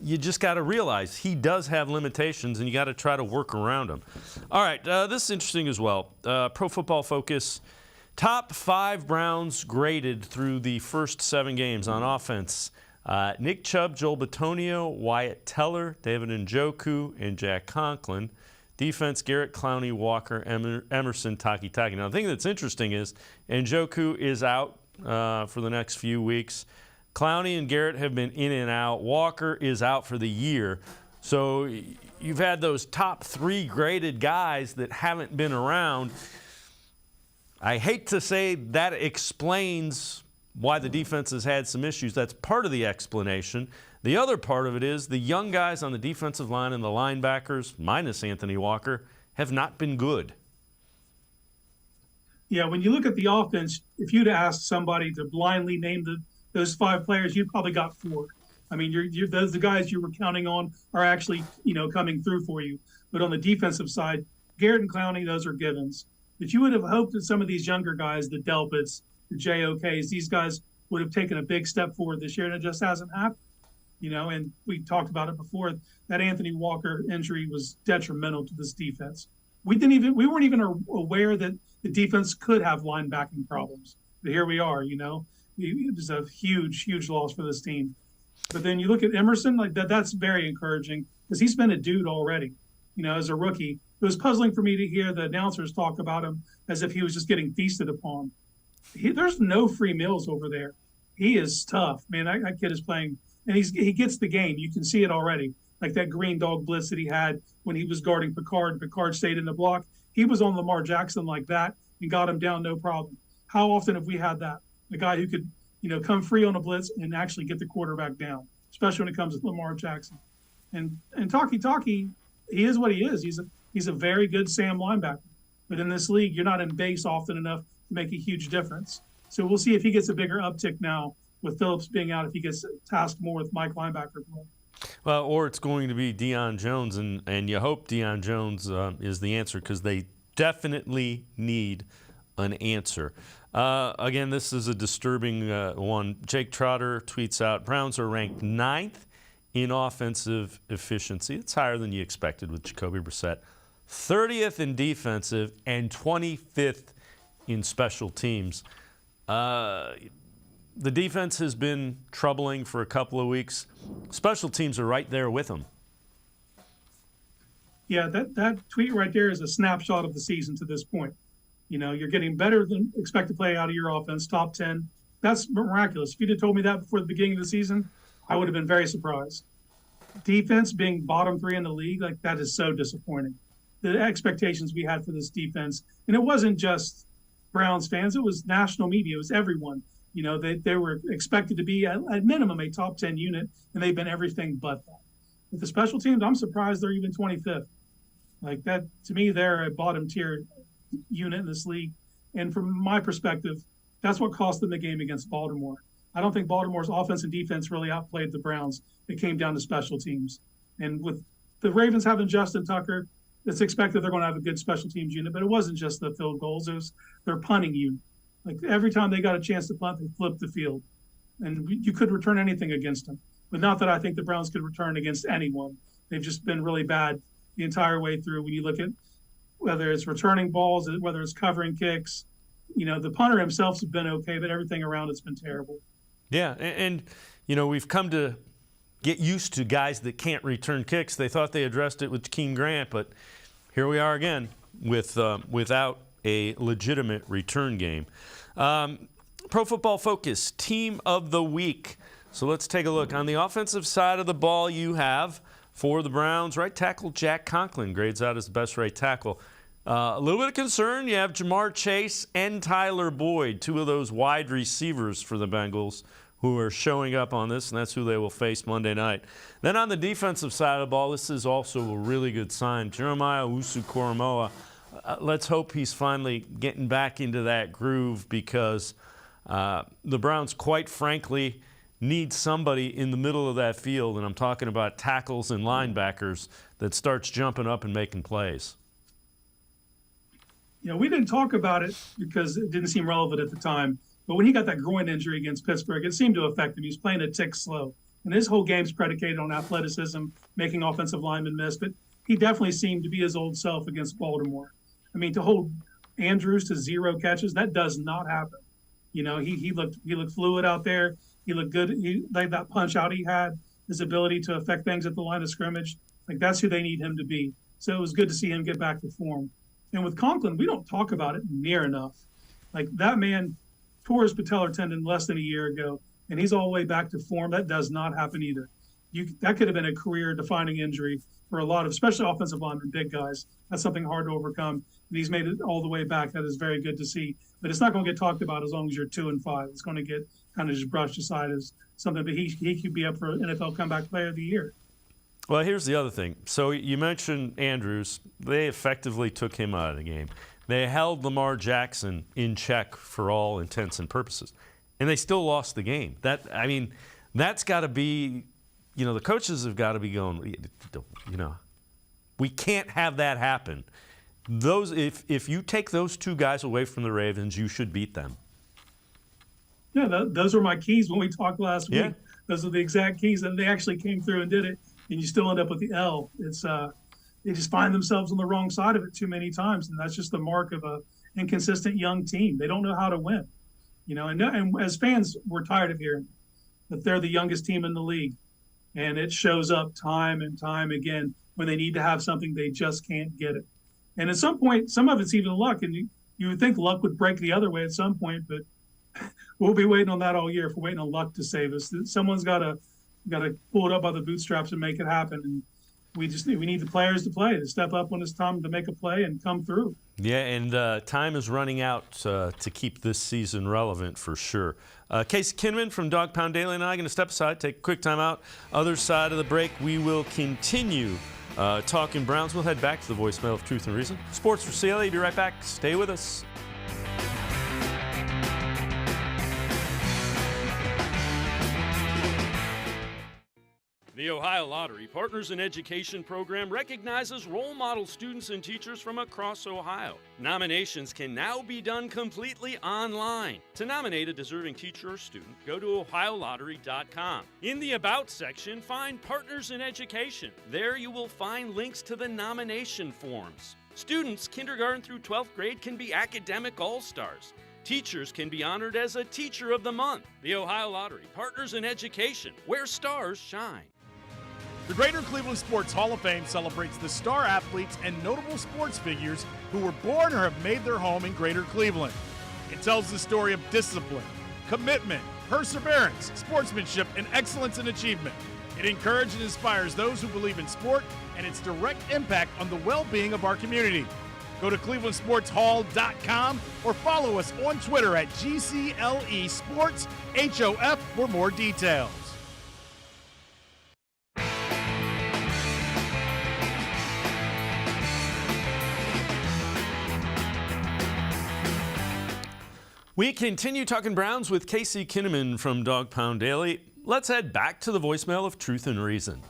You just got to realize he does have limitations, and you got to try to work around them. All right, this is interesting as well. Pro Football Focus, top 5 Browns graded through the first 7 games on offense. Nick Chubb, Joel Bitonio, Wyatt Teller, David Njoku, and Jack Conklin. Defense, Garrett, Clowney, Walker, Emerson, Taki. Now, the thing that's interesting is Njoku is out for the next few weeks. Clowney and Garrett have been in and out. Walker is out for the year. So you've had those top 3 graded guys that haven't been around. I hate to say that explains why the defense has had some issues. That's part of the explanation. The other part of it is the young guys on the defensive line and the linebackers, minus Anthony Walker, have not been good. Yeah, when you look at the offense, if you'd asked somebody to blindly name those 5 players, you probably got 4. I mean, those the guys you were counting on are actually, coming through for you. But on the defensive side, Garrett and Clowney, those are givens. But you would have hoped that some of these younger guys, the Delpits, the JOKs, these guys would have taken a big step forward this year, and it just hasn't happened. And we talked about it before. That Anthony Walker injury was detrimental to this defense. We weren't even aware that the defense could have linebacking problems. But here we are. It was a huge, huge loss for this team. But then you look at Emerson, like that's very encouraging because he's been a dude already, as a rookie. It was puzzling for me to hear the announcers talk about him as if he was just getting feasted upon. There's no free meals over there. He is tough, man. That kid is playing, and he gets the game. You can see it already. Like that green dog blitz that he had when he was guarding Picard. Picard stayed in the block. He was on Lamar Jackson like that and got him down no problem. How often have we had that? A guy who could, come free on a blitz and actually get the quarterback down, especially when it comes to Lamar Jackson. And Taki, he is what he is. He's a very good Sam linebacker. But in this league, you're not in base often enough to make a huge difference. So we'll see if he gets a bigger uptick now with Phillips being out, if he gets tasked more with Mike linebacker play. Well, or it's going to be Deion Jones, and you hope Deion Jones is the answer because they definitely need an answer. Again, this is a disturbing one. Jake Trotter tweets out, Browns are ranked 9th in offensive efficiency. It's higher than you expected with Jacoby Brissett. 30th in defensive and 25th in special teams. The defense has been troubling for a couple of weeks. Special teams are right there with them. Yeah, that tweet right there is a snapshot of the season to this point. You're getting better than expected play out of your offense, top 10. That's miraculous. If you'd have told me that before the beginning of the season, I would have been very surprised. Defense being bottom 3 in the league, like that is so disappointing. The expectations we had for this defense, and it wasn't just Browns fans, it was national media, it was everyone. They were expected to be at minimum a top 10 unit, and they've been everything but that. With the special teams, I'm surprised they're even 25th. Like that, to me, they're a bottom tier unit in this league. And from my perspective, that's what cost them the game against Baltimore. I don't think Baltimore's offense and defense really outplayed the Browns. It came down to special teams. And with the Ravens having Justin Tucker, it's expected they're going to have a good special teams unit, but it wasn't just the field goals. It was their punting unit. Like every time they got a chance to punt, they flipped the field. And you could return anything against them. But not that I think the Browns could return against anyone. They've just been really bad the entire way through. When you look at whether it's returning balls, whether it's covering kicks, the punter himself has been okay, but everything around it's been terrible. Yeah, and we've come to get used to guys that can't return kicks. They thought they addressed it with Jakeem Grant, but here we are again without a legitimate return game. Pro Football Focus, Team of the Week. So let's take a look. On the offensive side of the ball, you have, for the Browns, right tackle Jack Conklin grades out as the best right tackle. A little bit of concern, you have Jamar Chase and Tyler Boyd, 2 of those wide receivers for the Bengals who are showing up on this, and that's who they will face Monday night. Then on the defensive side of the ball, this is also a really good sign. Jeremiah Owusu-Koramoah, let's hope he's finally getting back into that groove because the Browns, quite frankly, need somebody in the middle of that field, and I'm talking about tackles and linebackers, that starts jumping up and making plays. We didn't talk about it because it didn't seem relevant at the time. But when he got that groin injury against Pittsburgh, it seemed to affect him. He's playing a tick slow. And his whole game's predicated on athleticism, making offensive linemen miss. But he definitely seemed to be his old self against Baltimore. I mean, to hold Andrews to 0 catches, that does not happen. He looked fluid out there. He looked good. Like that punch out he had, his ability to affect things at the line of scrimmage. Like that's who they need him to be. So it was good to see him get back to form. And with Conklin, we don't talk about it near enough. Like that man tore his patellar tendon less than a year ago, and he's all the way back to form. That does not happen either. that could have been a career-defining injury for a lot of, especially offensive linemen, big guys. That's something hard to overcome. And he's made it all the way back. That is very good to see. But it's not going to get talked about as long as you're 2-5. It's going to get kind of just brushed aside as something. But he could be up for NFL Comeback Player of the Year. Well, here's the other thing. So you mentioned Andrews. They effectively took him out of the game. They held Lamar Jackson in check for all intents and purposes, and they still lost the game. That's got to be, the coaches have got to be going, we can't have that happen. If you take those two guys away from the Ravens, you should beat them. Yeah, those were my keys when we talked last week. Those are the exact keys, and they actually came through and did it. And you still end up with the L. It's they just find themselves on the wrong side of it too many times, and that's just the mark of a inconsistent young team. They don't know how to win, And as fans, we're tired of hearing that they're the youngest team in the league, and it shows up time and time again when they need to have something, they just can't get it. And at some point, some of it's even luck, and you would think luck would break the other way at some point, but we'll be waiting on that all year if we're waiting on luck to save us. Someone's got to pull it up by the bootstraps and make it happen. And we need the players to play, to step up when it's time to make a play and come through. Yeah, and time is running out to keep this season relevant for sure. Casey Kinnaman from Dog Pound Daily and I are going to step aside, take a quick time out. Other side of the break, we will continue talking Browns. We'll head back to the voicemail of Truth and Reason. Sports for CLE. Be right back. Stay with us. The Ohio Lottery Partners in Education program recognizes role model students and teachers from across Ohio. Nominations can now be done completely online. To nominate a deserving teacher or student, go to OhioLottery.com. In the About section, find Partners in Education. There you will find links to the nomination forms. Students kindergarten through 12th grade can be academic all-stars. Teachers can be honored as a Teacher of the Month. The Ohio Lottery Partners in Education, where stars shine. The Greater Cleveland Sports Hall of Fame celebrates the star athletes and notable sports figures who were born or have made their home in Greater Cleveland. It tells the story of discipline, commitment, perseverance, sportsmanship, and excellence in achievement. It encourages and inspires those who believe in sport and its direct impact on the well-being of our community. Go to clevelandsportshall.com or follow us on Twitter at GCLE Sports HOF for more details. We continue talking Browns with Casey Kinnaman from Dog Pound Daily. Let's head back to the voicemail of Truth and Reason.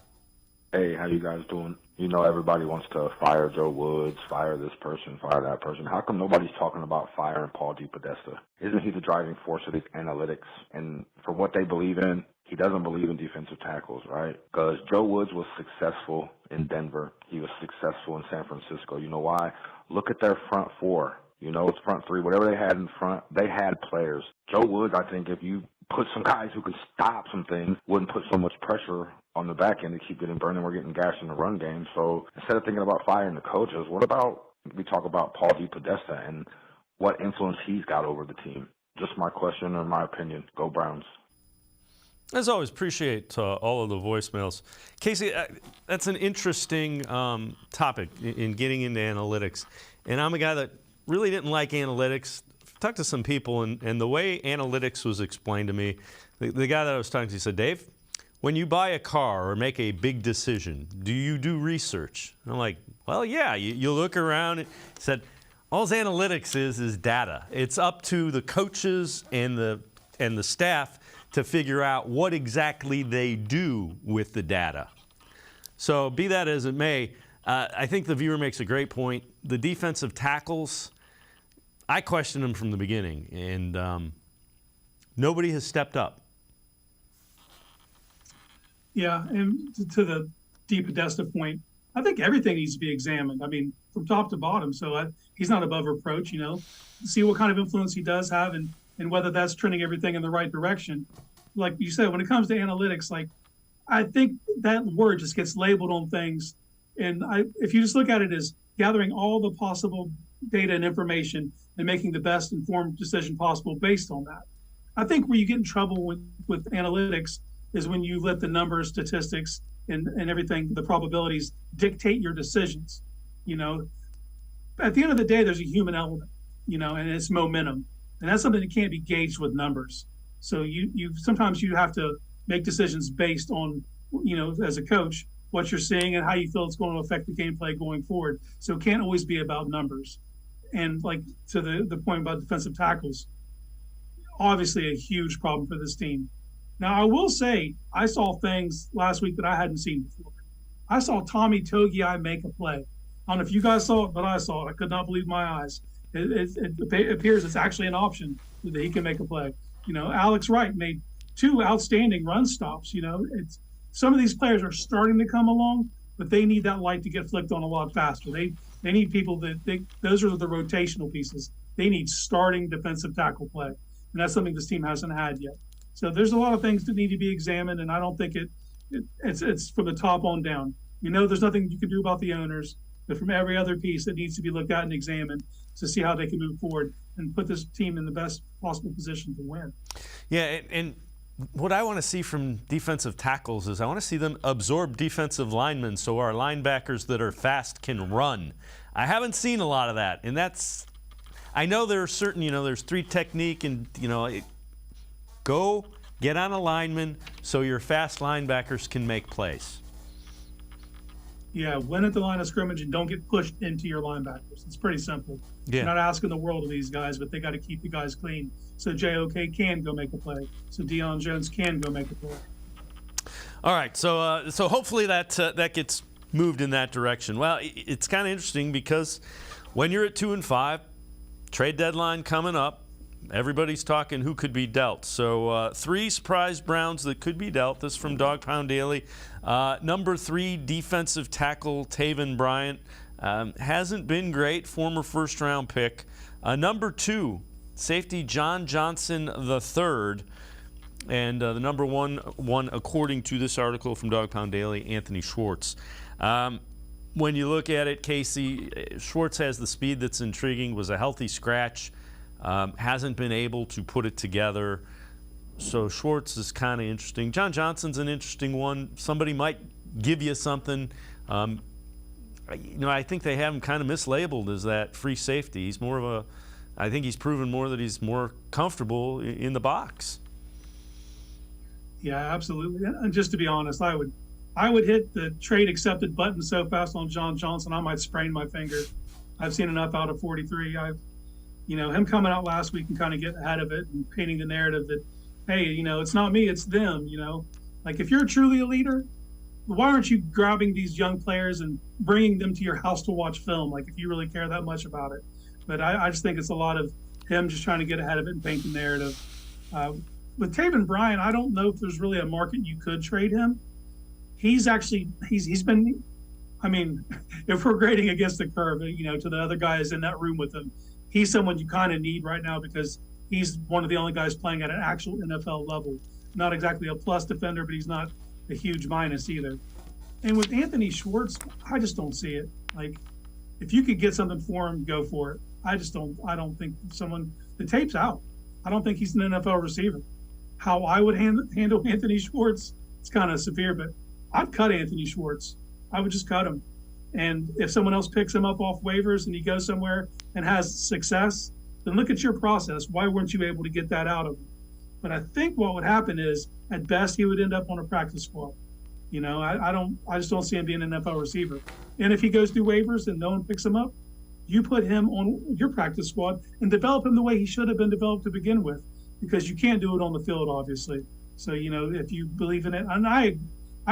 Hey, how you guys doing? Everybody wants to fire Joe Woods, fire this person, fire that person. How come nobody's talking about firing Paul DePodesta? Isn't he the driving force of these analytics? And for what they believe in, he doesn't believe in defensive tackles, right? Because Joe Woods was successful in Denver. He was successful in San Francisco. You know why? Look at their front four. It's front three. Whatever they had in front, they had players. Joe Woods, I think if you put some guys who can stop some things, wouldn't put so much pressure on the back end to keep getting burned, and we're getting gashed in the run game. So instead of thinking about firing the coaches, what about we talk about Paul DePodesta and what influence he's got over the team? Just my question or my opinion. Go Browns. As always, appreciate all of the voicemails. Casey, that's an interesting topic in getting into analytics. And I'm a guy that really didn't like analytics. Talked to some people, and the way analytics was explained to me, the guy that I was talking to said, Dave, when you buy a car or make a big decision, do you do research? And I'm like, well, yeah. You look around. He said, all analytics is data. It's up to the coaches and the staff to figure out what exactly they do with the data. So be that as it may, I think the viewer makes a great point. The defensive tackles, I questioned them from the beginning, and nobody has stepped up. Yeah, and to the DePodesta point, I think everything needs to be examined. I mean, from top to bottom. So he's not above reproach, See what kind of influence he does have and whether that's trending everything in the right direction. Like you said, when it comes to analytics, I think that word just gets labeled on things. And if you just look at it as gathering all the possible data and information and making the best informed decision possible based on that. I think where you get in trouble with analytics is when you let the numbers, statistics, and everything, the probabilities dictate your decisions. You know, at the end of the day, there's a human element, you know, and it's momentum. And that's something that can't be gauged with numbers. So you sometimes you have to make decisions based on, you know, as a coach, what you're seeing and how you feel it's going to affect the gameplay going forward. So it can't always be about numbers. And like to the point about defensive tackles, obviously a huge problem for this team. Now, I will say, I saw things last week that I hadn't seen before. I saw Tommy Togiai make a play. I don't know if you guys saw it, but I saw it. I could not believe my eyes. It appears it's actually an option that he can make a play. You know, Alex Wright made 2 outstanding run stops. You know, it's some of these players are starting to come along, but they need that light to get flicked on a lot faster. They need people those are the rotational pieces. They need starting defensive tackle play, and that's something this team hasn't had yet. So there's a lot of things that need to be examined, and I don't think it's from the top on down. You know, there's nothing you can do about the owners, but from every other piece that needs to be looked at and examined to see how they can move forward and put this team in the best possible position to win. Yeah, and what I want to see from defensive tackles is I want to see them absorb defensive linemen so our linebackers that are fast can run. I haven't seen a lot of that, and that's – I know there are certain, you know, there's 3 technique and, you know, go get on a lineman so your fast linebackers can make plays. Yeah, win at the line of scrimmage and don't get pushed into your linebackers. It's pretty simple. Yeah. You're not asking the world of these guys, but they got to keep the guys clean so JOK can go make a play, so Deion Jones can go make a play. All right, so hopefully that gets moved in that direction. Well, it's kind of interesting because when you're at 2-5, trade deadline coming up, everybody's talking who could be dealt. So 3 surprise Browns that could be dealt. This from Dog Pound Daily. Number 3, defensive tackle Taven Bryant. Hasn't been great, former first-round pick. Number 2, safety John Johnson III. And the number one, according to this article from Dog Pound Daily, Anthony Schwartz. When you look at it, Casey, Schwartz has the speed that's intriguing, was a healthy scratch. Hasn't been able to put it together. So Schwartz is kind of interesting. John Johnson's an interesting one. Somebody might give you something. You know, I think they have him kind of mislabeled as that free safety. He's more of a, I think he's proven more that he's more comfortable in the box. Yeah, absolutely. And just to be honest, I would hit the trade accepted button so fast on John Johnson, I might sprain my finger. I've seen enough out of 43. You know, him coming out last week and kind of getting ahead of it and painting the narrative that, hey, you know, it's not me, it's them, you know. Like, if you're truly a leader, why aren't you grabbing these young players and bringing them to your house to watch film, like, if you really care that much about it? But I just think it's a lot of him just trying to get ahead of it and paint the narrative. With Taven Bryan, I don't know if there's really a market you could trade him. He's been, I mean, if we're grading against the curve, you know, to the other guys in that room with him, he's someone you kind of need right now because he's one of the only guys playing at an actual NFL level. Not exactly a plus defender, but he's not a huge minus either. And with Anthony Schwartz, I just don't see it. Like, if you could get something for him, go for it. I don't think the tape's out. I don't think he's an NFL receiver. How I would handle Anthony Schwartz, it's kind of severe, but I'd cut Anthony Schwartz. I would just cut him. And if someone else picks him up off waivers and he goes somewhere and has success, then look at your process. Why weren't you able to get that out of him? But I think what would happen is, at best, he would end up on a practice squad. You know, I just don't see him being an NFL receiver. And if he goes through waivers and no one picks him up, you put him on your practice squad and develop him the way he should have been developed to begin with, because you can't do it on the field, obviously. So, you know, if you believe in it, and I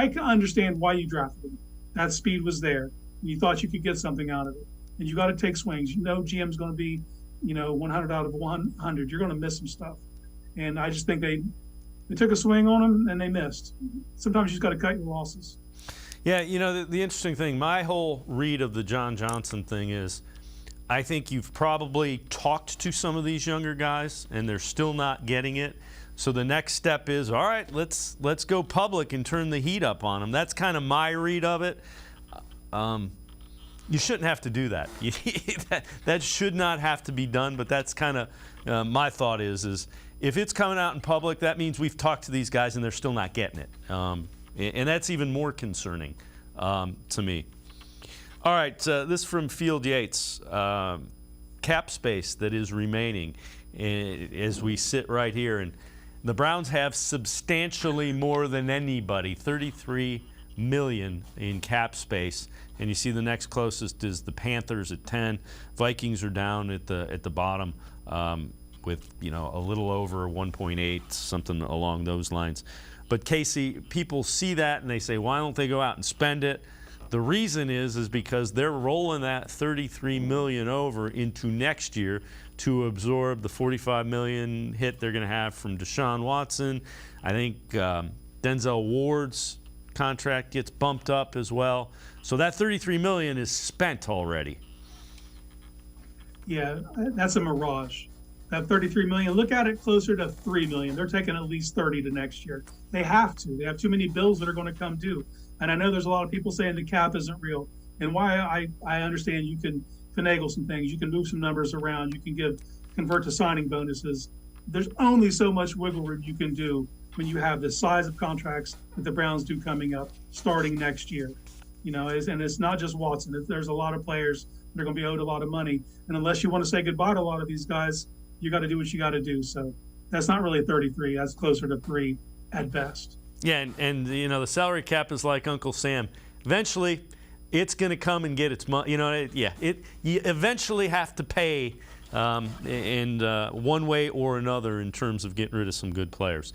can understand why you drafted him. That speed was there. You thought you could get something out of it. And you got to take swings. You know GM's going to be, you know, 100 out of 100. You're going to miss some stuff. And I just think they took a swing on him and they missed. Sometimes you just got to cut your losses. Yeah, you know, the interesting thing, my whole read of the John Johnson thing is, I think you've probably talked to some of these younger guys and they're still not getting it. So the next step is, all right, let's go public and turn the heat up on them. That's kind of my read of it. You shouldn't have to do that. that should not have to be done, but that's kind of my thought is if it's coming out in public, that means we've talked to these guys and they're still not getting it. And that's even more concerning to me. All right, this from Field Yates. Cap space that is remaining as we sit right here. And the Browns have substantially more than anybody, $33 million in cap space. And you see the next closest is the Panthers at 10. Vikings are down at the bottom with, a little over 1.8, something along those lines. But Casey, people see that and they say, why don't they go out and spend it? The reason is because they're rolling that $33 million over into next year to absorb the $45 million hit they're going to have from Deshaun Watson. I think Denzel Ward's contract gets bumped up as well. So that $33 million is spent already. Yeah, that's a mirage. That $33 million, look at it closer to $3 million. They're taking at least 30 to next year. They have to. They have too many bills that are going to come due. And I know there's a lot of people saying the cap isn't real. And why I understand you can finagle some things. You can move some numbers around. You can convert to signing bonuses. There's only so much wiggle room you can do when you have the size of contracts that the Browns do coming up starting next year. And it's not just Watson. There's a lot of players that are going to be owed a lot of money. And unless you want to say goodbye to a lot of these guys, you got to do what you got to do. So that's not really 33. That's closer to 3 at best. Yeah, and the salary cap is like Uncle Sam. Eventually, it's going to come and get its money. You eventually have to pay, one way or another in terms of getting rid of some good players.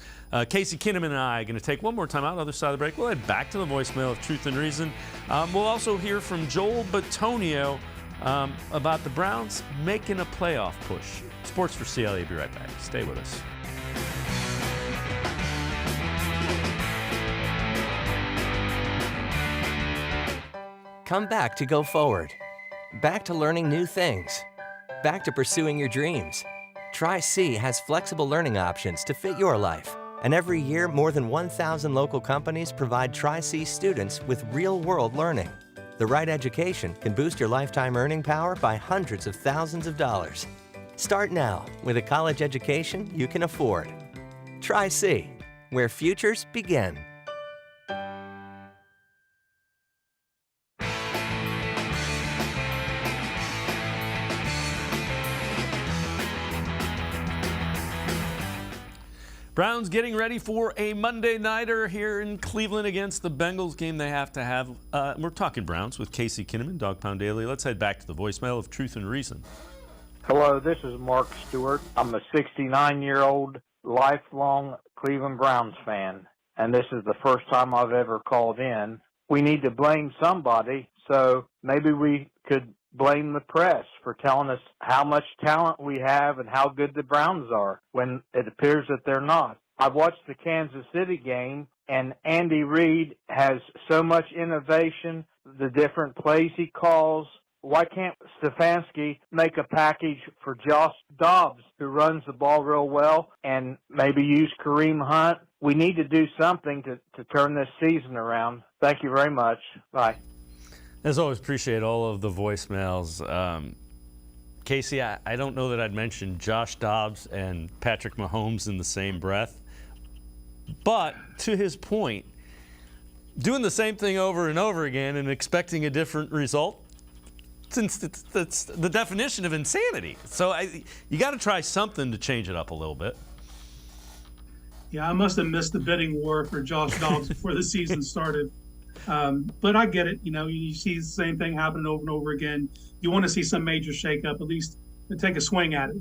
Casey Kinnaman and I are going to take one more time out, other side of the break. We'll head back to the voicemail of Truth and Reason. We'll also hear from Joel Bitonio about the Browns making a playoff push. Sports for CLE. Be right back. Stay with us. Come back to go forward. Back to learning new things. Back to pursuing your dreams. Tri-C has flexible learning options to fit your life. And every year, more than 1,000 local companies provide Tri-C students with real-world learning. The right education can boost your lifetime earning power by hundreds of thousands of dollars. Start now with a college education you can afford. Tri-C, where futures begin. Browns getting ready for a Monday nighter here in Cleveland against the Bengals, game they have to have. We're talking Browns with Casey Kinnaman, Dog Pound Daily. Let's head back to the voicemail of Truth and Reason. Hello, this is Mark Stewart. I'm a 69-year-old lifelong Cleveland Browns fan, and this is the first time I've ever called in. We need to blame somebody, so maybe we could blame the press for telling us how much talent we have and how good the Browns are when it appears that they're not. I watched the Kansas City game, and Andy Reid has so much innovation, the different plays he calls. Why can't Stefanski make a package for Josh Dobbs, who runs the ball real well, and maybe use Kareem Hunt? We need to do something to turn this season around. Thank you very much. Bye. As always, appreciate all of the voicemails. Casey, I don't know that I'd mention Josh Dobbs and Patrick Mahomes in the same breath. But to his point, doing the same thing over and over again and expecting a different result, since that's the definition of insanity. So you got to try something to change it up a little bit. Yeah, I must have missed the bidding war for Josh Dobbs before the season started. But I get it. You see the same thing happening over and over again. You want to see some major shakeup, at least take a swing at it.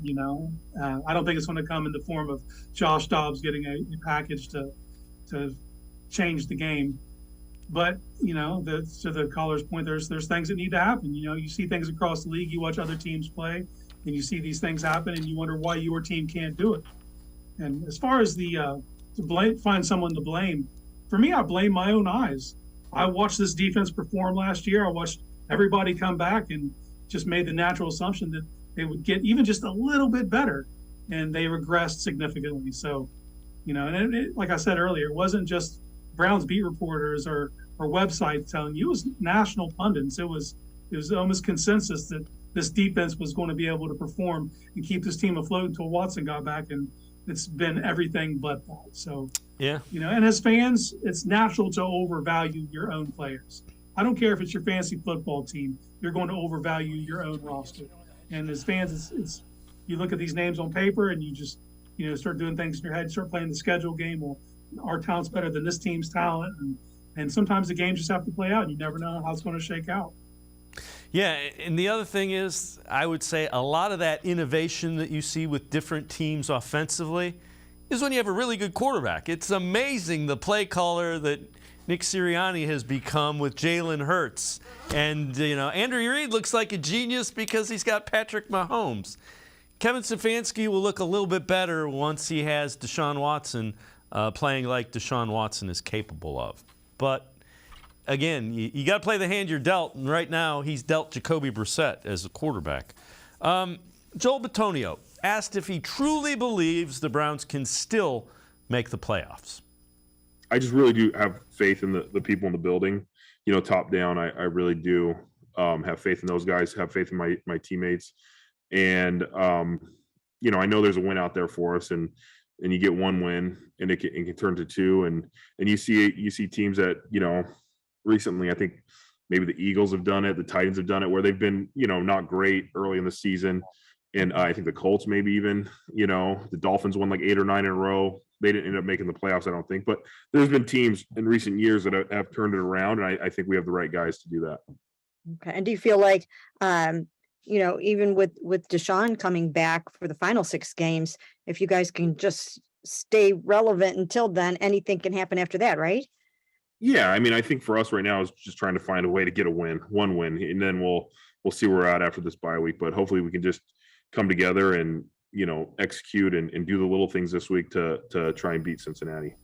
I don't think it's going to come in the form of Josh Dobbs getting a package to change the game. But to the caller's point, there's things that need to happen. You see things across the league. You watch other teams play, and you see these things happen, and you wonder why your team can't do it. And as far as to find someone to blame, for me, I blame my own eyes. I watched this defense perform last year. I watched everybody come back and just made the natural assumption that they would get even just a little bit better, and they regressed significantly. So, like I said earlier, it wasn't just Browns beat reporters or websites telling you. It was national pundits. It was almost consensus that this defense was going to be able to perform and keep this team afloat until Watson got back and it's been everything but that. So, Yeah. and as fans, it's natural to overvalue your own players. I don't care if it's your fantasy football team, you're going to overvalue your own roster. And as fans, it's you look at these names on paper and you just, start doing things in your head, start playing the schedule game. Well, our talent's better than this team's talent. And sometimes the games just have to play out, and you never know how it's going to shake out. Yeah, and the other thing is, I would say a lot of that innovation that you see with different teams offensively is when you have a really good quarterback. It's amazing the play caller that Nick Sirianni has become with Jalen Hurts. And, Andrew Reid looks like a genius because he's got Patrick Mahomes. Kevin Stefanski will look a little bit better once he has Deshaun Watson playing like Deshaun Watson is capable of. But again, you got to play the hand you're dealt, and right now he's dealt Jacoby Brissett as a quarterback. Joel Bitonio asked if he truly believes the Browns can still make the playoffs. I just really do have faith in the people in the building. Top down, I really do have faith in those guys, have faith in my teammates. And, I know there's a win out there for us, and you get one win, and it can turn to two. And you see teams that, recently, I think maybe the Eagles have done it, the Titans have done it, where they've been, not great early in the season. And I think the Colts maybe even, the Dolphins won like 8 or 9 in a row. They didn't end up making the playoffs, I don't think. But there's been teams in recent years that have turned it around, and I think we have the right guys to do that. Okay. And do you feel like, even with Deshaun coming back for the final 6 games, if you guys can just stay relevant until then, anything can happen after that, right? Yeah, I think for us right now is just trying to find a way to get one win, and then we'll see where we're at after this bye week. But hopefully we can just come together and execute and do the little things this week to try and beat Cincinnati.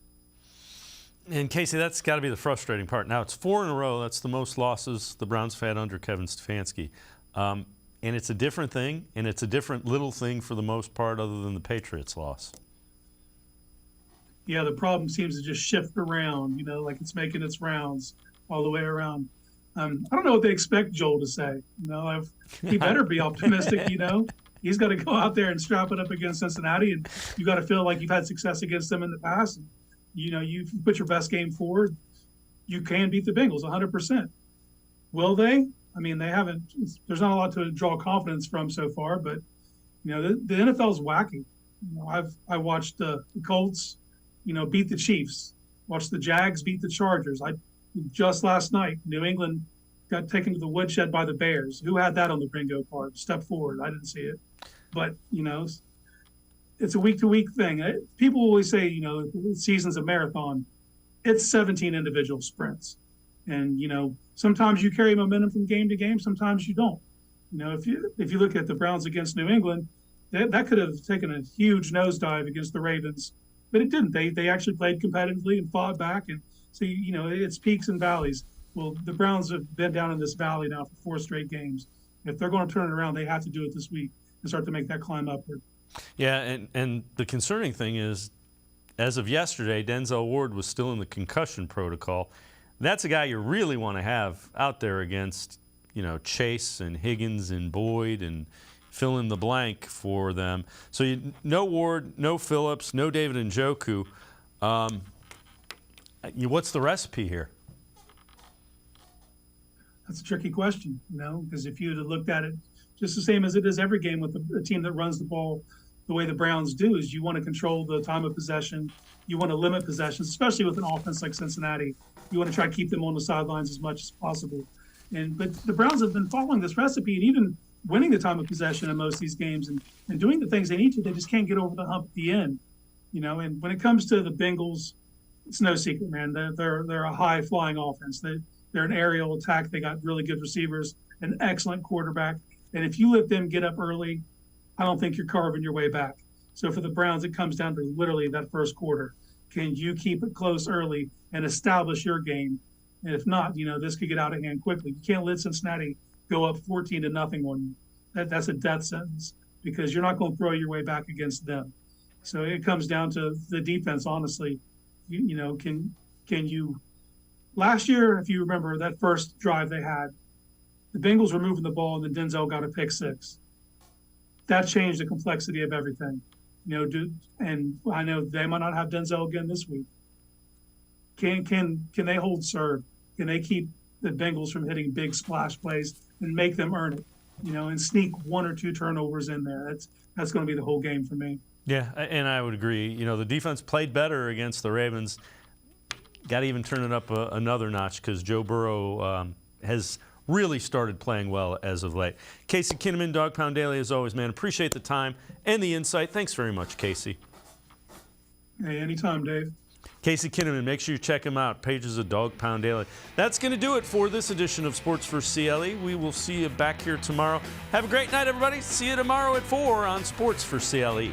And Casey, that's got to be the frustrating part. Now it's 4 in a row. That's the most losses the Browns have had under Kevin Stefanski. And it's a different thing, and it's a different little thing for the most part other than the Patriots loss. Yeah, the problem seems to just shift around, like it's making its rounds all the way around. I don't know what they expect Joel to say. He better be optimistic, He's got to go out there and strap it up against Cincinnati, and you got to feel like you've had success against them in the past. And, you put your best game forward, you can beat the Bengals 100%. Will they? They haven't. There's not a lot to draw confidence from so far, but the NFL's wacky. I watched the Colts, beat the Chiefs. Watched the Jags beat the Chargers. Just last night, New England got taken to the woodshed by the Bears. Who had that on the bingo card? Step forward. I didn't see it, but it's a week-to-week thing. People always say, the season's a marathon. It's 17 individual sprints, and sometimes you carry momentum from game to game. Sometimes you don't. If you look at the Browns against New England, that could have taken a huge nosedive against the Ravens, but it didn't. They actually played competitively and fought back, and so it's peaks and valleys. Well, the Browns have been down in this valley now for 4 straight games. If they're going to turn it around, they have to do it this week and start to make that climb upward. Yeah, and the concerning thing is, as of yesterday, Denzel Ward was still in the concussion protocol. That's a guy you really want to have out there against, Chase and Higgins and Boyd and fill in the blank for them. So no Ward, no Phillips, no David Njoku. What's the recipe here? That's a tricky question, because if you'd have looked at it just the same as it is every game with a team that runs the ball the way the Browns do, is you want to control the time of possession. You want to limit possessions, especially with an offense like Cincinnati. You want to try to keep them on the sidelines as much as possible. But the Browns have been following this recipe and even winning the time of possession in most of these games and doing the things they need to. They just can't get over the hump at the end, And when it comes to the Bengals, it's no secret, man. They're a high-flying offense. They're an aerial attack. They got really good receivers, an excellent quarterback. And if you let them get up early, I don't think you're carving your way back. So for the Browns, it comes down to literally that first quarter. Can you keep it close early and establish your game? And if not, this could get out of hand quickly. You can't let Cincinnati go up 14-0 on you. That's a death sentence because you're not going to throw your way back against them. So it comes down to the defense, honestly. Can you – last year, if you remember, that first drive they had, the Bengals were moving the ball and then Denzel got a pick 6. That changed the complexity of everything. And I know they might not have Denzel again this week. Can they hold serve? Can they keep the Bengals from hitting big splash plays and make them earn it? And sneak 1 or 2 turnovers in there. That's going to be the whole game for me. Yeah, and I would agree. The defense played better against the Ravens. Got to even turn it up another notch because Joe Burrow has really started playing well as of late. Casey Kinnaman, Dog Pound Daily, as always, man. Appreciate the time and the insight. Thanks very much, Casey. Hey, anytime, Dave. Casey Kinnaman, make sure you check him out. Pages of Dog Pound Daily. That's going to do it for this edition of Sports for CLE. We will see you back here tomorrow. Have a great night, everybody. See you tomorrow at 4 on Sports for CLE.